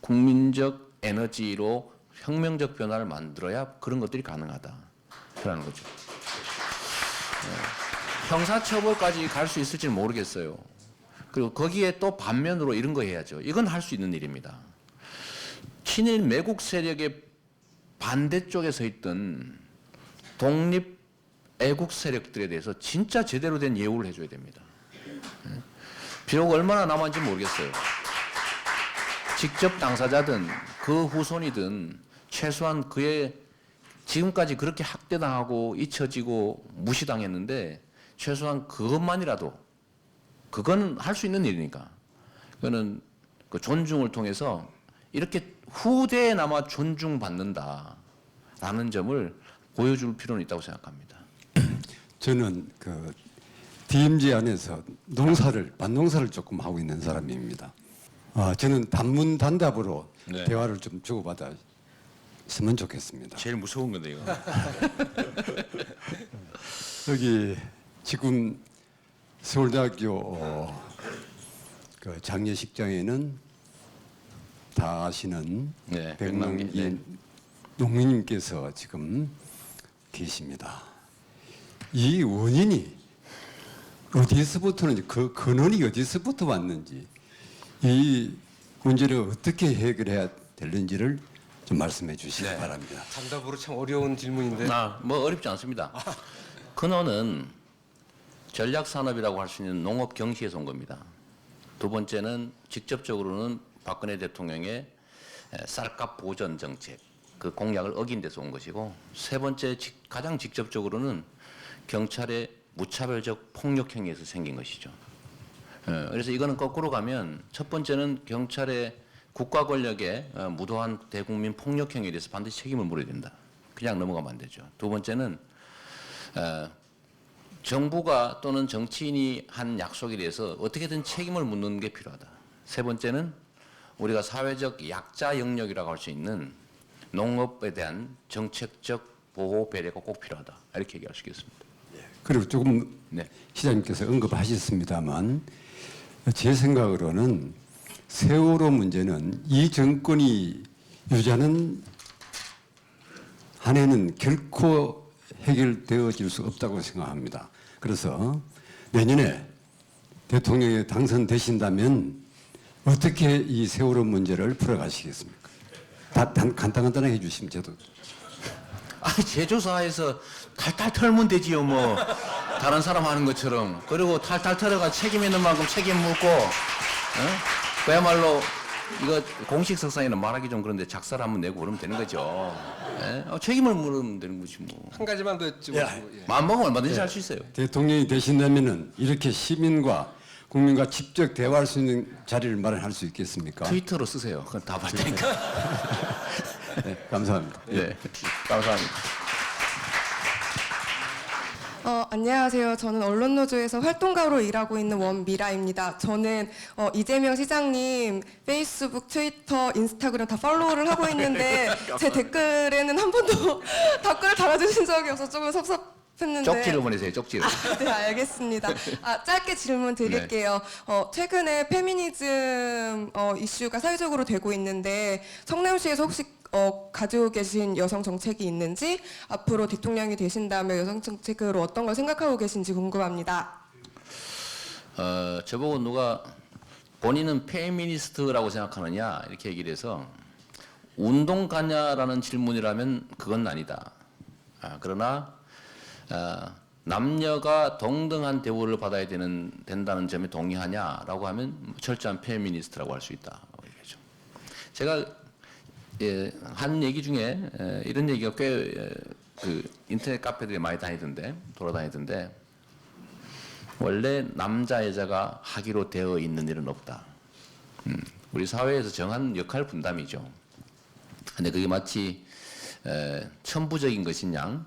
국민적 에너지로 혁명적 변화를 만들어야 그런 것들이 가능하다라는 거죠. 형사처벌까지 갈 수 있을지는 모르겠어요. 그리고 거기에 또 반면으로 이런 거 해야죠. 이건 할 수 있는 일입니다. 친일 매국 세력의 반대쪽에 서 있던 독립 애국 세력들에 대해서 진짜 제대로 된 예우를 해줘야 됩니다. 비록 얼마나 남았는지 모르겠어요. 직접 당사자든 그 후손이든 최소한 그의 지금까지 그렇게 학대당하고 잊혀지고 무시당했는데 최소한 그것만이라도 그건 할 수 있는 일이니까 그거는 그 존중을 통해서 이렇게 후대에나마 존중받는다라는 점을 보여줄 필요는 있다고 생각합니다. 저는 그 DMZ 안에서 반농사를 조금 하고 있는 사람입니다. 저는 단문단답으로 네. 대화를 좀 주고받았으면 좋겠습니다. 제일 무서운 건데 이거. 여기 지금 서울대학교 그 장례식장에는 다 아시는 네, 백남기 네. 농민님께서 지금 계십니다. 이 원인이 어디서부터는지 그 근원이 어디서부터 왔는지 이 문제를 어떻게 해결해야 되는지를 좀 말씀해 주시기 네. 바랍니다. 장답으로 참 어려운 질문인데. 뭐 어렵지 않습니다. 근원은 전략산업이라고 할 수 있는 농업 경시에서 온 겁니다. 두 번째는 직접적으로는 박근혜 대통령의 쌀값 보전 정책, 그 공약을 어긴 데서 온 것이고, 세 번째 가장 직접적으로는 경찰의 무차별적 폭력 행위에서 생긴 것이죠. 그래서 이거는 거꾸로 가면 첫 번째는 경찰의 국가 권력의 무도한 대국민 폭력 행위에 대해서 반드시 책임을 물어야 된다. 그냥 넘어가면 안 되죠. 두 번째는 정부가 또는 정치인이 한 약속에 대해서 어떻게든 책임을 묻는 게 필요하다. 세 번째는 우리가 사회적 약자 영역이라고 할 수 있는 농업에 대한 정책적 보호 배려가 꼭 필요하다. 이렇게 얘기할 수 있겠습니다. 그리고 조금 네. 시장님께서 언급하셨습니다만 제 생각으로는 세월호 문제는 이 정권이 유지하는 한에는 결코 해결되어질 수 없다고 생각합니다. 그래서 내년에 대통령이 당선되신다면 어떻게 이 세월호 문제를 풀어가시겠습니까? 간단하게 해주시면 저도. 제조사에서 탈탈 털면 되지요, 뭐. 다른 사람 하는 것처럼. 그리고 탈탈 털어가 책임 있는 만큼 책임 묻고, 그야말로 이거 공식 석상에는 말하기 좀 그런데 작사를 한번 내고 그러면 되는 거죠. 책임을 물으면 되는 거지 뭐. 한 가지만 더 여쭤보고. 예. 마음먹으면 얼마든지 할 수 있어요. 대통령이 되신다면은 이렇게 시민과 국민과 직접 대화할 수 있는 자리를 마련할 수 있겠습니까? 트위터로 쓰세요. 그건 다 볼 테니까. 네, 감사합니다. 네, 감사합니다. 안녕하세요. 저는 언론노조에서 활동가로 일하고 있는 원미라입니다. 저는 이재명 시장님 페이스북, 트위터, 인스타그램 다 팔로우를 하고 있는데 제 댓글에는 한 번도 답글을 달아주신 적이 없어서 조금 섭섭했는데. 쪽지를 보내세요. 쪽지를. 네, 알겠습니다. 짧게 질문 드릴게요. 최근에 페미니즘 이슈가 사회적으로 되고 있는데 성남시에서 혹시 가지고 계신 여성 정책이 있는지, 앞으로 대통령이 되신다면 여성 정책으로 어떤 걸 생각하고 계신지 궁금합니다. 저보고 누가 본인은 페미니스트라고 생각하느냐 이렇게 얘기를 해서 운동가냐라는 질문이라면 그건 아니다. 그러나 남녀가 동등한 대우를 받아야 된다는 점에 동의하냐라고 하면 철저한 페미니스트라고 할 수 있다. 제가 한 얘기 중에 이런 얘기가 꽤 그 인터넷 카페들이 많이 돌아다니던데 원래 남자 여자가 하기로 되어 있는 일은 없다. 우리 사회에서 정한 역할 분담이죠. 근데 그게 마치 천부적인 것이냐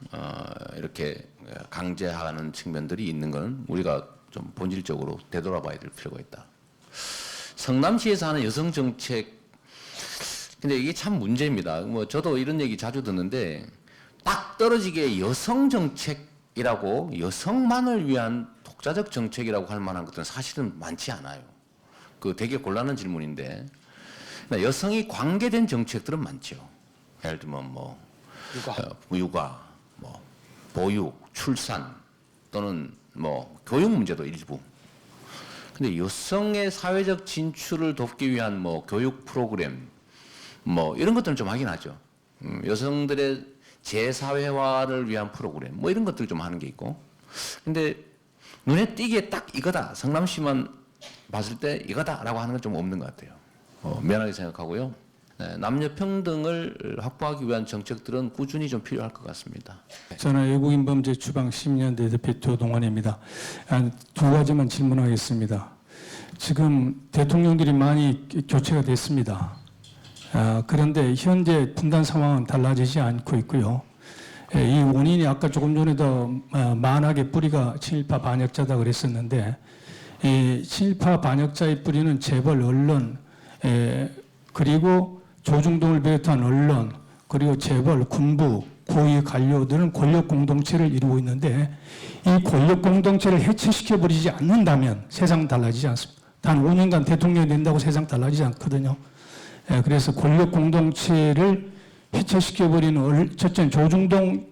이렇게 강제하는 측면들이 있는 것은 우리가 좀 본질적으로 되돌아봐야 될 필요가 있다. 성남시에서 하는 여성 정책, 근데 이게 참 문제입니다. 뭐 저도 이런 얘기 자주 듣는데 딱 떨어지게 여성 정책이라고 여성만을 위한 독자적 정책이라고 할 만한 것들은 사실은 많지 않아요. 그 되게 곤란한 질문인데 여성이 관계된 정책들은 많죠. 예를 들면 뭐 육아, 뭐 보육, 출산 또는 뭐 교육 문제도 일부. 근데 여성의 사회적 진출을 돕기 위한 뭐 교육 프로그램 뭐 이런 것들은 좀 하긴 하죠. 여성들의 재사회화를 위한 프로그램 뭐 이런 것들 좀 하는 게 있고. 근데 눈에 띄게 딱 이거다. 성남시만 봤을 때 이거다라고 하는 건 좀 없는 것 같아요. 미안하게 생각하고요. 남녀 평등을 확보하기 위한 정책들은 꾸준히 좀 필요할 것 같습니다. 저는 외국인 범죄 추방 시민연대 대표 조동원입니다. 두 가지만 질문하겠습니다. 지금 대통령들이 많이 교체가 됐습니다. 그런데 현재 분단 상황은 달라지지 않고 있고요. 이 원인이 아까 조금 전에도 만학의 뿌리가 친일파 반역자다 그랬었는데, 이 친일파 반역자의 뿌리는 재벌, 언론, 그리고 조중동을 비롯한 언론, 그리고 재벌, 군부, 고위 관료들은 권력 공동체를 이루고 있는데, 이 권력 공동체를 해체시켜버리지 않는다면 세상은 달라지지 않습니다. 단 5년간 대통령이 된다고 세상 달라지지 않거든요. 그래서 권력 공동체를 해체시켜버리는, 첫째는 조중동을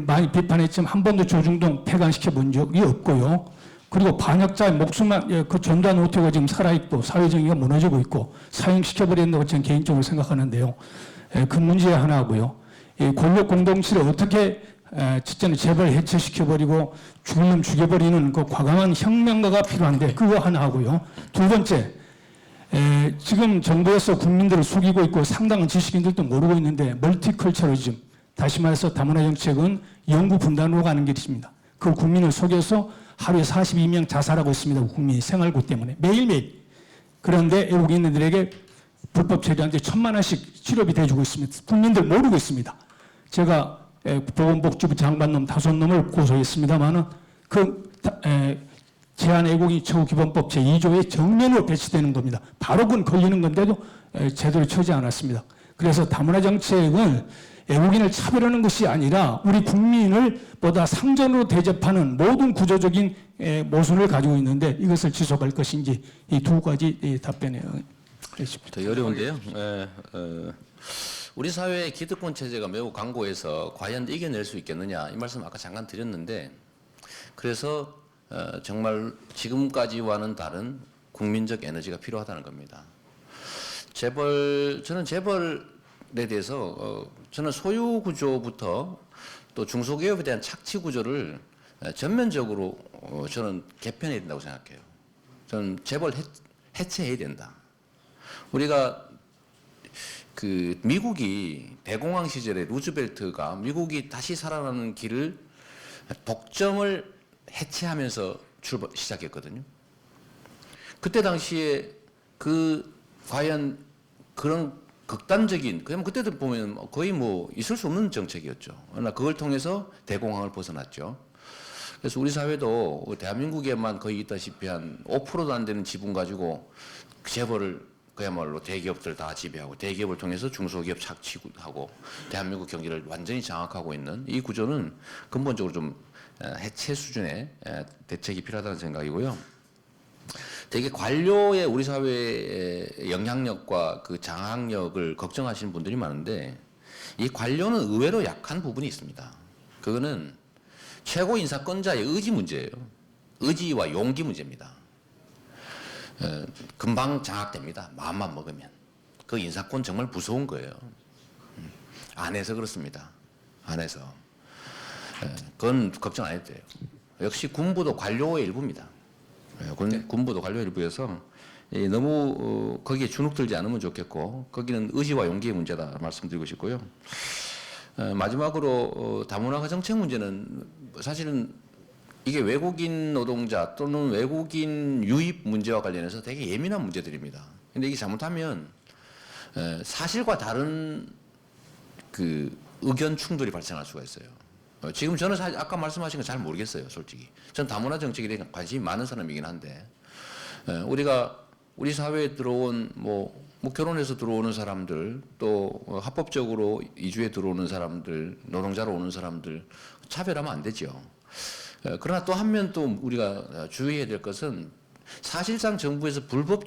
많이 비판했지만 한 번도 조중동 폐간시켜 본 적이 없고요. 그리고 반역자의 목숨만 그 전두환 노태우가 지금 살아있고 사회정의가 무너지고 있고 사형시켜버려야 된다고 저는 개인적으로 생각하는데요. 그 문제 하나고요. 이 권력 공동체를 어떻게 첫째는 재벌 해체시켜버리고 죽을 놈 죽여버리는 그 과감한 혁명가가 필요한데 그거 하나 하고요. 두 번째, 지금 정부에서 국민들을 속이고 있고 상당한 지식인들도 모르고 있는데 멀티컬처리즘, 다시 말해서 다문화 정책은 영구 분단으로 가는 길입니다. 그 국민을 속여서 하루에 42명 자살하고 있습니다. 국민이 생활고 때문에 매일매일. 그런데 외국인들에게 불법 체류한테 1,000만 원씩 치료비 대주고 있습니다. 국민들 모르고 있습니다. 제가 보건복지부 장관놈 5놈을 고소했습니다만은 그 제한애국인 처우기본법 제2조에 정면으로 배치되는 겁니다. 바로 그건 걸리는 건데도 제대로 처지 않았습니다. 그래서 다문화 정책은 외국인을 차별하는 것이 아니라 우리 국민을 보다 상전으로 대접하는 모든 구조적인 모순을 가지고 있는데 이것을 지속할 것인지 이 두 가지 답변에 하겠습니다. 되게 어려운데요. 우리 사회의 기득권 체제가 매우 강고해서 과연 이겨낼 수 있겠느냐 이 말씀 아까 잠깐 드렸는데, 그래서 정말 지금까지와는 다른 국민적 에너지가 필요하다는 겁니다. 저는 재벌 대해서 저는 소유 구조부터 또 중소기업에 대한 착취 구조를 전면적으로 저는 개편해야 된다고 생각해요. 저는 재벌 해체해야 된다. 우리가 그 미국이 대공황 시절에 루즈벨트가 미국이 다시 살아나는 길을 독점을 해체하면서 시작했거든요. 그때 당시에 과연 그런 극단적인, 그냥 그때도 보면 거의 뭐 있을 수 없는 정책이었죠. 그러나 그걸 통해서 대공황을 벗어났죠. 그래서 우리 사회도 대한민국에만 거의 있다시피 한 5%도 안 되는 지분 가지고 재벌을 그야말로 대기업들 다 지배하고 대기업을 통해서 중소기업 착취하고 대한민국 경제를 완전히 장악하고 있는 이 구조는 근본적으로 좀 해체 수준의 대책이 필요하다는 생각이고요. 되게 관료의 우리 사회의 영향력과 그 장악력을 걱정하시는 분들이 많은데 이 관료는 의외로 약한 부분이 있습니다. 그거는 최고 인사권자의 의지 문제예요. 의지와 용기 문제입니다. 금방 장악됩니다. 마음만 먹으면. 그 인사권 정말 무서운 거예요. 안 해서 그렇습니다. 안 해서. 그건 걱정 안 해도 돼요. 역시 군부도 관료의 일부입니다. 군부도 관료 일부여서 너무 거기에 주눅들지 않으면 좋겠고 거기는 의지와 용기의 문제다 말씀드리고 싶고요. 마지막으로 다문화 정책 문제는 사실은 이게 외국인 노동자 또는 외국인 유입 문제와 관련해서 되게 예민한 문제들입니다. 근데 이게 잘못하면 사실과 다른 그 의견 충돌이 발생할 수가 있어요. 지금 저는 사실 아까 말씀하신 거 잘 모르겠어요, 솔직히. 전 다문화 정책에 대해 관심이 많은 사람이긴 한데, 우리가 우리 사회에 들어온 뭐 결혼해서 들어오는 사람들, 또 합법적으로 이주해 들어오는 사람들, 노동자로 오는 사람들 차별하면 안 되죠. 그러나 또 한 면 또 우리가 주의해야 될 것은 사실상 정부에서 불법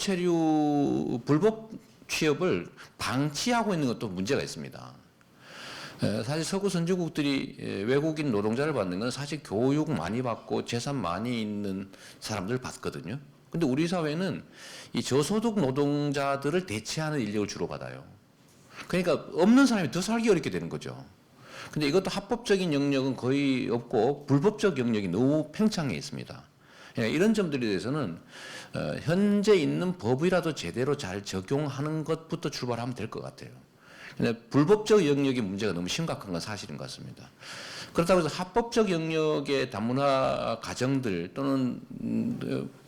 취업을 방치하고 있는 것도 문제가 있습니다. 사실 서구 선진국들이 외국인 노동자를 받는 건 사실 교육 많이 받고 재산 많이 있는 사람들 받거든요. 근데 우리 사회는 이 저소득 노동자들을 대체하는 인력을 주로 받아요. 그러니까 없는 사람이 더 살기 어렵게 되는 거죠. 근데 이것도 합법적인 영역은 거의 없고 불법적 영역이 너무 팽창해 있습니다. 이런 점들에 대해서는 현재 있는 법이라도 제대로 잘 적용하는 것부터 출발하면 될 것 같아요. 근데 불법적 영역의 문제가 너무 심각한 건 사실인 것 같습니다. 그렇다고 해서 합법적 영역의 다문화 가정들 또는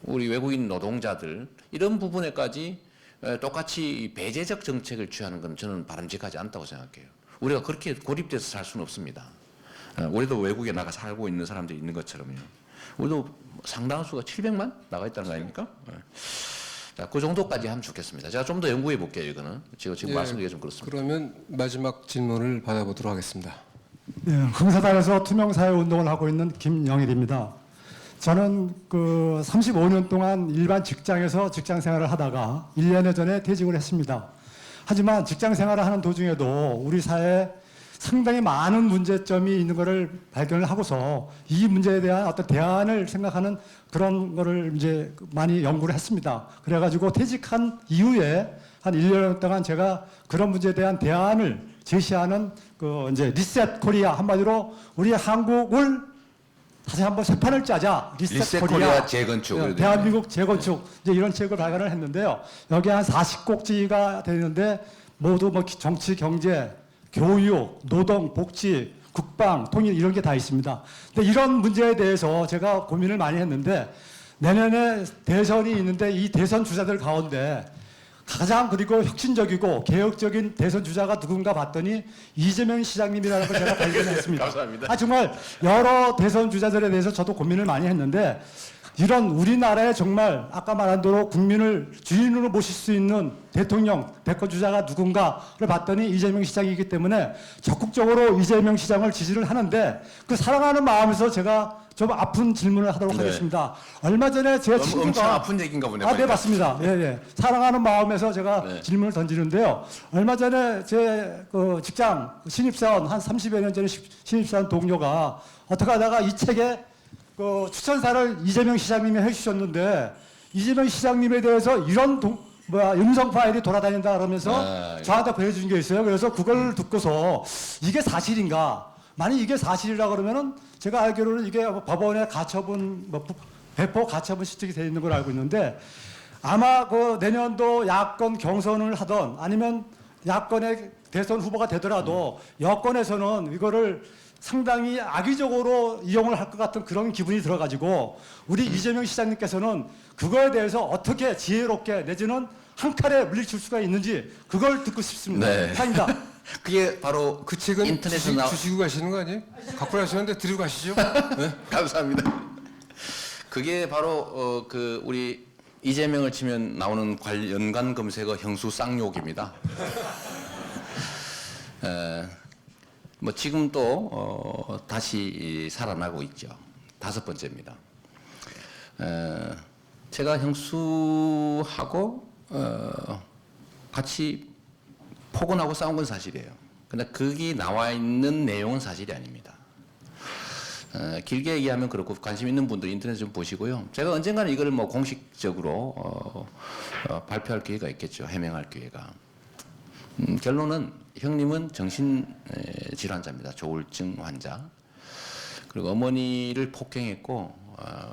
우리 외국인 노동자들 이런 부분에까지 똑같이 배제적 정책을 취하는 건 저는 바람직하지 않다고 생각해요. 우리가 그렇게 고립돼서 살 수는 없습니다. 우리도 외국에 나가 살고 있는 사람들이 있는 것처럼요. 우리도 상당한 수가 700만 나가 있다는 거 아닙니까? 자, 그 정도까지 하면 좋겠습니다. 제가 좀 더 연구해 볼게요, 이거는. 지금 말씀드리기가 좀 그렇습니다. 그러면 마지막 질문을 받아보도록 하겠습니다. 예, 흥사단에서 투명사회운동을 하고 있는 김영일입니다. 저는 그 35년 동안 일반 직장에서 직장 생활을 하다가 1년 전에 퇴직을 했습니다. 하지만 직장 생활을 하는 도중에도 우리 사회에 상당히 많은 문제점이 있는 것을 발견을 하고서 이 문제에 대한 어떤 대안을 생각하는 그런 거를 이제 많이 연구를 했습니다. 그래가지고 퇴직한 이후에 한 1년 동안 제가 그런 문제에 대한 대안을 제시하는 그 이제 리셋 코리아, 한마디로 우리 한국을 다시 한번 새 판을 짜자. 리셋 코리아 재건축. 대한민국 재건축. 이제 이런 책을 발간을 했는데요. 여기 한 40꼭지가 되는데 모두 뭐 정치, 경제, 교육, 노동, 복지, 국방, 통일 이런 게 다 있습니다. 근데 이런 문제에 대해서 제가 고민을 많이 했는데 내년에 대선이 있는데 이 대선 주자들 가운데 가장 그리고 혁신적이고 개혁적인 대선 주자가 누군가 봤더니 이재명 시장님이라는 걸 제가 발견했습니다. 감사합니다. 정말 여러 대선 주자들에 대해서 저도 고민을 많이 했는데 이런 우리나라에 정말 아까 말한 대로 국민을 주인으로 모실 수 있는 대통령, 대권 주자가 누군가를 봤더니 이재명 시장이기 때문에 적극적으로 이재명 시장을 지지를 하는데 그 사랑하는 마음에서 제가 좀 아픈 질문을 하도록 네. 하겠습니다. 얼마 전에 제 친구가 엄청 아픈 얘기인가 보네요. 네, 맞습니다. 예, 예. 사랑하는 마음에서 제가 네. 질문을 던지는데요. 얼마 전에 제 그 직장 신입사원 한 30여 년 전에 신입사원 동료가 어떻게 하다가 이 책에 그 추천사를 이재명 시장님이 해주셨는데 이재명 시장님에 대해서 이런 음성 파일이 돌아다닌다 그러면서 아, 예. 저한테 보여준 게 있어요. 그래서 그걸 듣고서 이게 사실인가? 만약 이게 사실이라 그러면은 제가 알기로는 이게 법원에 가처분 배포 가처분 시책이 돼 있는 걸 알고 있는데 아마 그 내년도 야권 경선을 하던 아니면 야권의 대선 후보가 되더라도 여권에서는 이거를 상당히 악의적으로 이용을 할 것 같은 그런 기분이 들어가지고 우리 이재명 시장님께서는 그거에 대해서 어떻게 지혜롭게 내지는 한 칼에 물리칠 수가 있는지 그걸 듣고 싶습니다. 네. 타입니다. 그게 바로 그 책은 인터넷에 나와 주시고 가시는 거 아니에요? 갖고 가시는데 드리고 가시죠. 네? 감사합니다. 그게 바로 그 우리 이재명을 치면 나오는 연관 검색어 형수 쌍욕입니다. 뭐 지금 또 다시 살아나고 있죠. 5번째입니다. 제가 형수하고 같이 폭언하고 싸운 건 사실이에요. 근데 거기 나와 있는 내용은 사실이 아닙니다. 길게 얘기하면 그렇고 관심 있는 분들 인터넷 좀 보시고요. 제가 언젠가는 이걸 뭐 공식적으로 발표할 기회가 있겠죠. 해명할 기회가. 결론은 형님은 정신 질환자입니다. 조울증 환자. 그리고 어머니를 폭행했고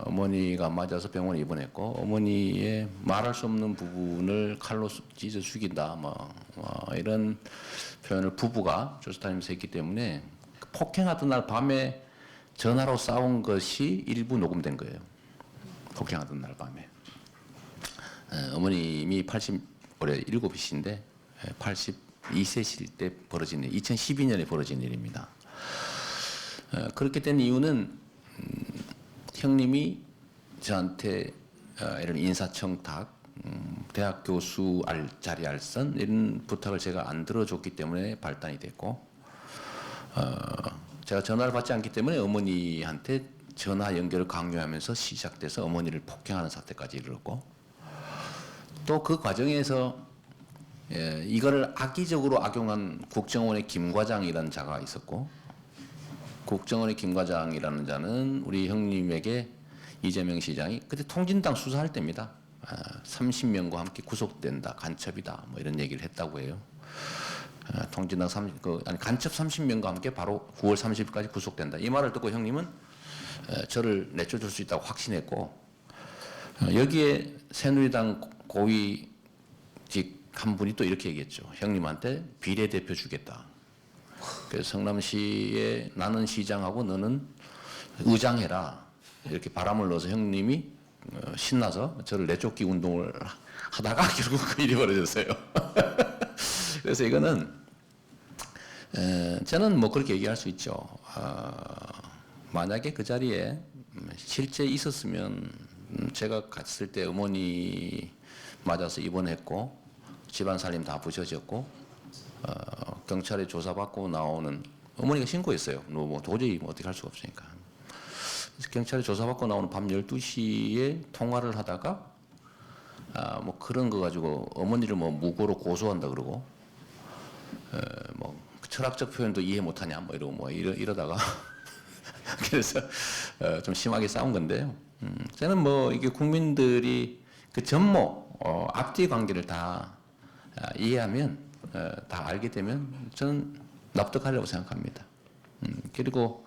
어머니가 맞아서 병원에 입원했고 어머니의 말할 수 없는 부분을 칼로 찢어 죽인다. 이런 표현을 부부가 조사다니면서 했기 때문에 폭행하던 날 밤에 전화로 싸운 것이 일부 녹음된 거예요. 폭행하던 날 밤에. 어머님이 올해 7이신데 82세실 때 벌어진 일, 2012년에 벌어진 일입니다. 그렇게 된 이유는 형님이 저한테 이런 인사청탁, 대학 교수 자리 알선 이런 부탁을 제가 안 들어줬기 때문에 발단이 됐고 제가 전화를 받지 않기 때문에 어머니한테 전화 연결을 강요하면서 시작돼서 어머니를 폭행하는 사태까지 이르렀고 또 그 과정에서 이거를 악의적으로 악용한 국정원의 김 과장이라는 자가 있었고 국정원의 김 과장이라는 자는 우리 형님에게 이재명 시장이 그때 통진당 수사할 때입니다. 30명과 함께 구속된다, 간첩이다, 뭐 이런 얘기를 했다고 해요. 통진당 간첩 30명과 함께 바로 9월 30일까지 구속된다. 이 말을 듣고 형님은 저를 내쫓을 수 있다고 확신했고 여기에 새누리당 고위직 한 분이 또 이렇게 얘기했죠. 형님한테 비례대표 주겠다. 그래서 성남시에 나는 시장하고 너는 의장해라. 이렇게 바람을 넣어서 형님이 신나서 저를 내쫓기 운동을 하다가 결국 그 일이 벌어졌어요. 그래서 이거는 저는 뭐 그렇게 얘기할 수 있죠. 만약에 그 자리에 실제 있었으면 제가 갔을 때 어머니 맞아서 입원했고 집안 살림 다 부셔졌고 경찰에 조사받고 나오는 어머니가 신고했어요. 뭐 도저히 어떻게 할 수가 없으니까. 그래서 경찰에 조사받고 나오는 밤 12시에 통화를 하다가 뭐 그런 거 가지고 어머니를 뭐 무고로 고소한다 그러고 뭐 철학적 표현도 이해 못하냐 뭐 이러고 뭐 이러다가 그래서 좀 심하게 싸운 건데요. 저는 뭐 이게 국민들이 그 전모 앞뒤 관계를 다 이해하면 다 알게 되면 저는 납득하려고 생각합니다. 그리고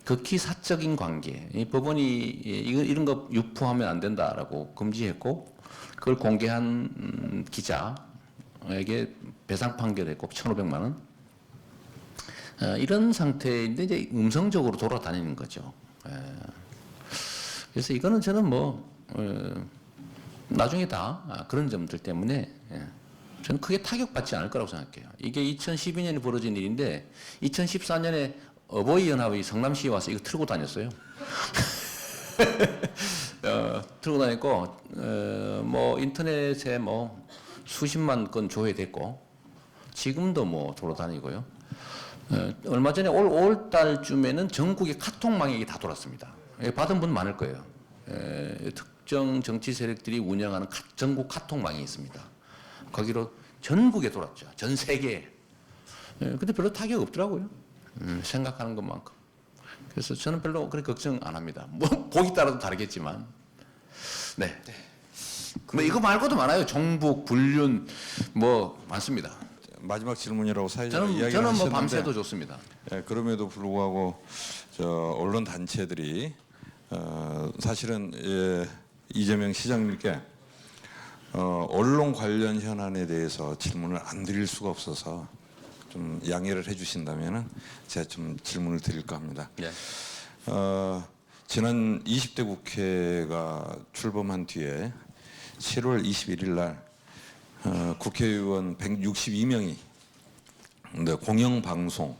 극히 사적인 관계, 이 법원이 이런 거 유포하면 안 된다라고 금지했고 그걸 공개한 기자에게 배상 판결했고 1,500만 원. 이런 상태인데 이제 음성적으로 돌아다니는 거죠. 그래서 이거는 저는 뭐 나중에 다 그런 점들 때문에 저는 크게 타격받지 않을 거라고 생각해요. 이게 2012년에 벌어진 일인데 2014년에 어버이연합이 성남시에 와서 이거 틀고 다녔어요. 틀고 다녔고 뭐 인터넷에 뭐 수십만 건 조회됐고 지금도 뭐 돌아다니고요. 얼마 전에 올 5월 달쯤에는 전국에 카톡망이 다 돌았습니다. 받은 분 많을 거예요. 특정 정치 세력들이 운영하는 전국 카톡망이 있습니다. 거기로 전국에 돌았죠. 전 세계에. 근데 별로 타격 없더라고요. 생각하는 것만큼. 그래서 저는 별로 그렇게 걱정 안 합니다. 뭐 보기 따라도 다르겠지만. 네. 뭐 이거 말고도 많아요. 종북, 불륜 뭐 많습니다. 마지막 질문이라고 사회자가 저는 이야기를 뭐 하셨는데 밤새도 좋습니다. 예, 그럼에도 불구하고 언론 단체들이 사실은 이재명 시장님께 언론 관련 현안에 대해서 질문을 안 드릴 수가 없어서 좀 양해를 해주신다면은 제가 좀 질문을 드릴까 합니다. 예. 지난 20대 국회가 출범한 뒤에 7월 21일 날 국회의원 162명이 공영방송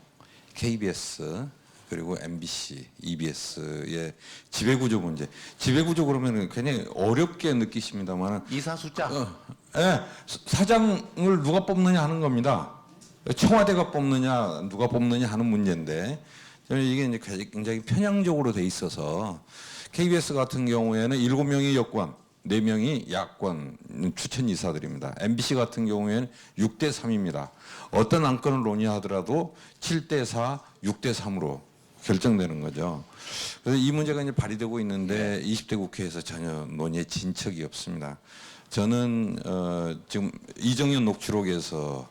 KBS 그리고 MBC, EBS의 지배구조 문제. 지배구조 그러면 굉장히 어렵게 느끼십니다만 이사 숫자. 예, 사장을 누가 뽑느냐 하는 겁니다. 청와대가 뽑느냐 누가 뽑느냐 하는 문제인데 저는 이게 이제 굉장히 편향적으로 돼 있어서 KBS 같은 경우에는 7명이 여권, 4명이 야권 추천 이사들입니다. MBC 같은 경우에는 6대 3입니다. 어떤 안건을 논의하더라도 7대 4, 6대 3으로 결정되는 거죠. 그래서 이 문제가 이제 발의되고 있는데 20대 국회에서 전혀 논의에 진척이 없습니다. 저는 지금 이정현 녹취록에서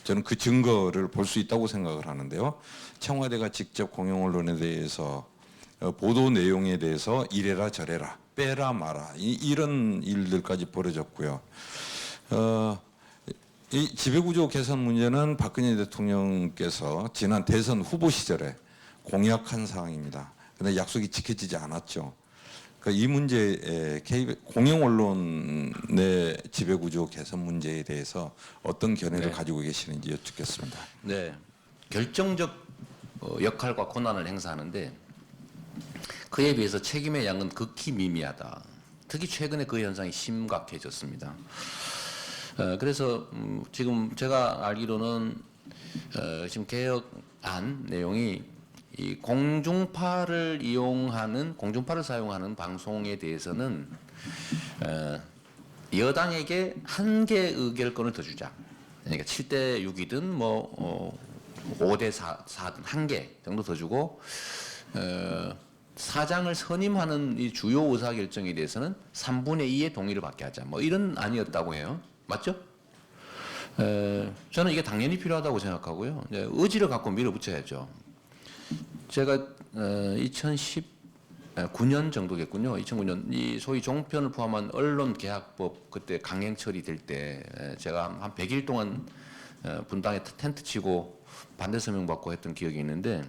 저는 그 증거를 볼 수 있다고 생각을 하는데요. 청와대가 직접 공영 언론에 대해서 보도 내용에 대해서 이래라 저래라 빼라 마라 이런 일들까지 벌어졌고요. 이 지배구조 개선 문제는 박근혜 대통령께서 지난 대선 후보 시절에 공약한 사항입니다. 그런데 약속이 지켜지지 않았죠. 그러니까 이 문제에 공영 언론의 지배구조 개선 문제에 대해서 어떤 견해를 가지고 계시는지 여쭙겠습니다. 네, 결정적 역할과 권한을 행사하는데 그에 비해서 책임의 양은 극히 미미하다. 특히 최근에 그 현상이 심각해졌습니다. 그래서 지금 제가 알기로는 지금 개혁안 내용이 이 공중파를 사용하는 방송에 대해서는 여당에게 한 개 의결권을 더 주자. 그러니까 7대 6이든 뭐 5대 4든 한 개 정도 더 주고 사장을 선임하는 이 주요 의사 결정에 대해서는 3분의 2의 동의를 받게 하자. 뭐 이런 안이었다고 해요. 맞죠? 저는 이게 당연히 필요하다고 생각하고요. 의지를 갖고 밀어붙여야죠. 제가 2019년 정도겠군요. 2009년 이 소위 종편을 포함한 언론개혁법 그때 강행 처리될 때 제가 한 100일 동안 분당에 텐트 치고 반대 서명 받고 했던 기억이 있는데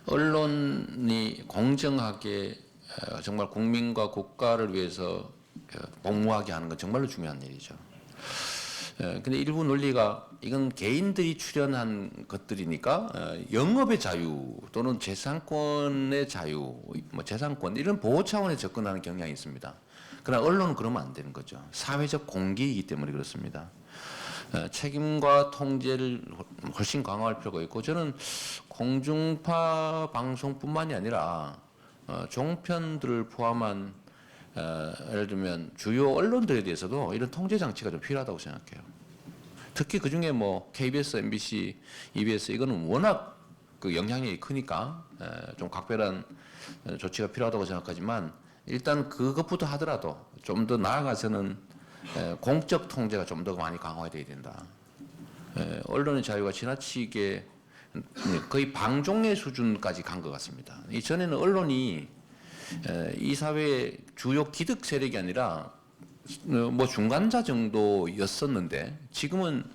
언론이 공정하게 정말 국민과 국가를 위해서 복무하게 하는 건 정말로 중요한 일이죠. 근데 일부 논리가 이건 개인들이 출연한 것들이니까 영업의 자유 또는 재산권의 자유, 뭐 재산권 이런 보호 차원에 접근하는 경향이 있습니다. 그러나 언론은 그러면 안 되는 거죠. 사회적 공기이기 때문에 그렇습니다. 책임과 통제를 훨씬 강화할 필요가 있고 저는 공중파 방송뿐만이 아니라 종편들을 포함한 예를 들면 주요 언론들에 대해서도 이런 통제 장치가 좀 필요하다고 생각해요. 특히 그 중에 뭐 KBS, MBC, EBS 이거는 워낙 그 영향력이 크니까 좀 각별한 조치가 필요하다고 생각하지만 일단 그것부터 하더라도 좀 더 나아가서는 공적 통제가 좀 더 많이 강화돼야 된다. 언론의 자유가 지나치게 거의 방종의 수준까지 간 것 같습니다. 이전에는 언론이 이 사회의 주요 기득 세력이 아니라 뭐 중간자 정도였었는데 지금은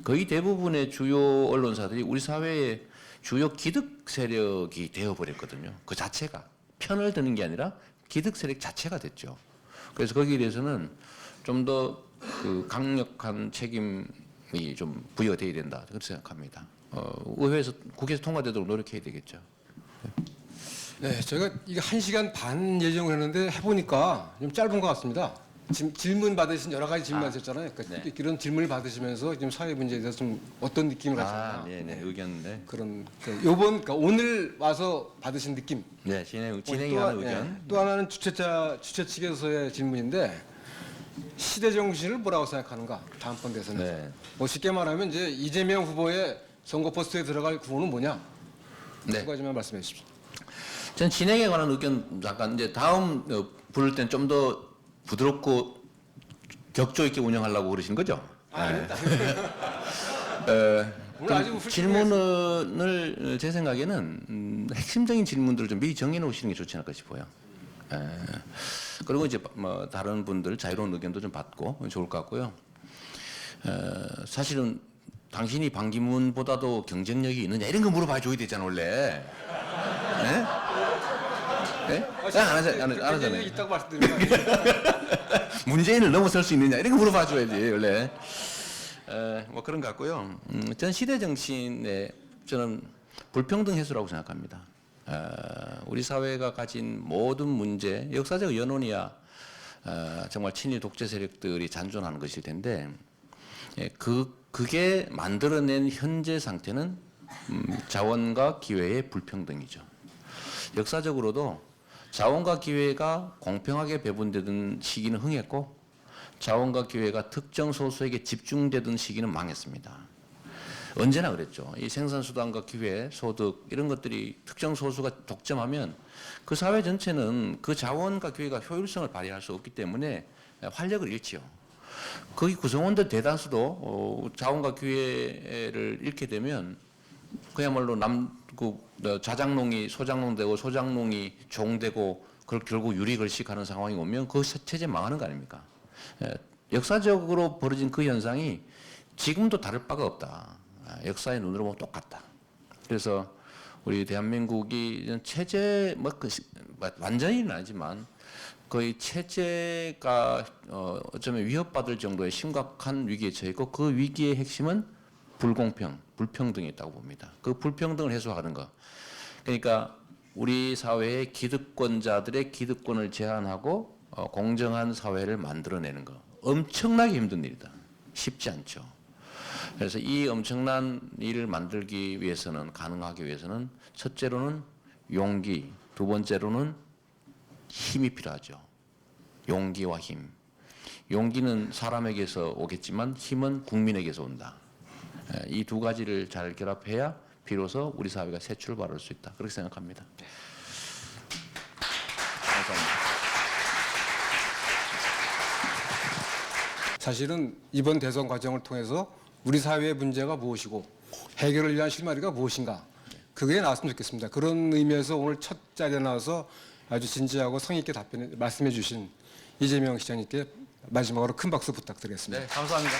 거의 대부분의 주요 언론사들이 우리 사회의 주요 기득 세력이 되어버렸거든요. 그 자체가 편을 드는 게 아니라 기득 세력 자체가 됐죠. 그래서 거기에 대해서는 좀 더 그 강력한 책임이 좀 부여가 돼야 된다 그렇게 생각합니다. 의회에서 국회에서 통과되도록 노력해야 되겠죠. 네, 저희가 이게 1시간 반 예정을 했는데 해보니까 좀 짧은 것 같습니다. 지금 질문 받으신 여러 가지 질문 하셨잖아요. 그러니까 네. 이런 질문을 받으시면서 지금 사회 문제에 대해서 좀 어떤 느낌을 가지셨나? 네네 의견 그런 요번 그러니까 오늘 와서 받으신 느낌. 네 진행하는 의견. 네, 또 하나는 주최 측에서의 질문인데 시대 정신을 뭐라고 생각하는가? 다음번 대선에서. 네. 뭐 쉽게 말하면 이제 이재명 후보의 선거 포스트에 들어갈 구호는 뭐냐? 네. 두 가지만 말씀해 주십시오. 전 진행에 관한 의견 잠깐 이제 다음 부를 땐 좀 더 부드럽고 격조 있게 운영하려고 그러신 거죠? 아닙니다. 오늘 아주 훌륭했어요. 질문을 제 생각에는 핵심적인 질문들을 좀 미리 정해 놓으시는 게 좋지 않을까 싶어요. 그리고 이제 뭐 다른 분들 자유로운 의견도 좀 받고 좋을 것 같고요. 사실은 당신이 반기문보다도 경쟁력이 있느냐 이런 거 물어봐 줘야 되잖아 원래. 네? 네? 안 하잖아요. 있다고 말씀드립니다. 문재인을 넘어설 수 있느냐 이런 거 물어봐 줘야지 원래. 뭐 그런 것 같고요. 전 시대 정신의 저는 불평등 해소라고 생각합니다. 우리 사회가 가진 모든 문제, 역사적 연원이야 정말 친일 독재 세력들이 잔존하는 것일 텐데 그게 만들어낸 현재 상태는 자원과 기회의 불평등이죠. 역사적으로도 자원과 기회가 공평하게 배분되던 시기는 흥했고 자원과 기회가 특정 소수에게 집중되던 시기는 망했습니다. 언제나 그랬죠. 이 생산수단과 기회, 소득 이런 것들이 특정 소수가 독점하면 그 사회 전체는 그 자원과 기회가 효율성을 발휘할 수 없기 때문에 활력을 잃지요. 거기 구성원들 대다수도 자원과 기회를 잃게 되면 그야말로 자장농이 소장농 되고 소장농이 종되고 그걸 결국 유리걸식하는 상황이 오면 그 체제 망하는 거 아닙니까? 역사적으로 벌어진 그 현상이 지금도 다를 바가 없다. 역사의 눈으로 보면 똑같다. 그래서 우리 대한민국이 체제 완전히는 아니지만 거의 체제가 어쩌면 위협받을 정도의 심각한 위기에 처해 있고 그 위기의 핵심은 불공평, 불평등이 있다고 봅니다. 그 불평등을 해소하는 것. 그러니까 우리 사회의 기득권자들의 기득권을 제한하고 공정한 사회를 만들어내는 것. 엄청나게 힘든 일이다. 쉽지 않죠. 그래서 이 엄청난 일을 만들기 위해서는 가능하기 위해서는 첫째로는 용기, 두 번째로는 힘이 필요하죠. 용기와 힘. 용기는 사람에게서 오겠지만 힘은 국민에게서 온다. 이 두 가지를 잘 결합해야 비로소 우리 사회가 새 출발할 수 있다. 그렇게 생각합니다. 감사합니다. 사실은 이번 대선 과정을 통해서 우리 사회의 문제가 무엇이고 해결을 위한 실마리가 무엇인가 그게 나왔으면 좋겠습니다. 그런 의미에서 오늘 첫 자리에 나와서 아주 진지하고 성의 있게 말씀해 주신 이재명 시장님께 마지막으로 큰 박수 부탁드리겠습니다. 네, 감사합니다.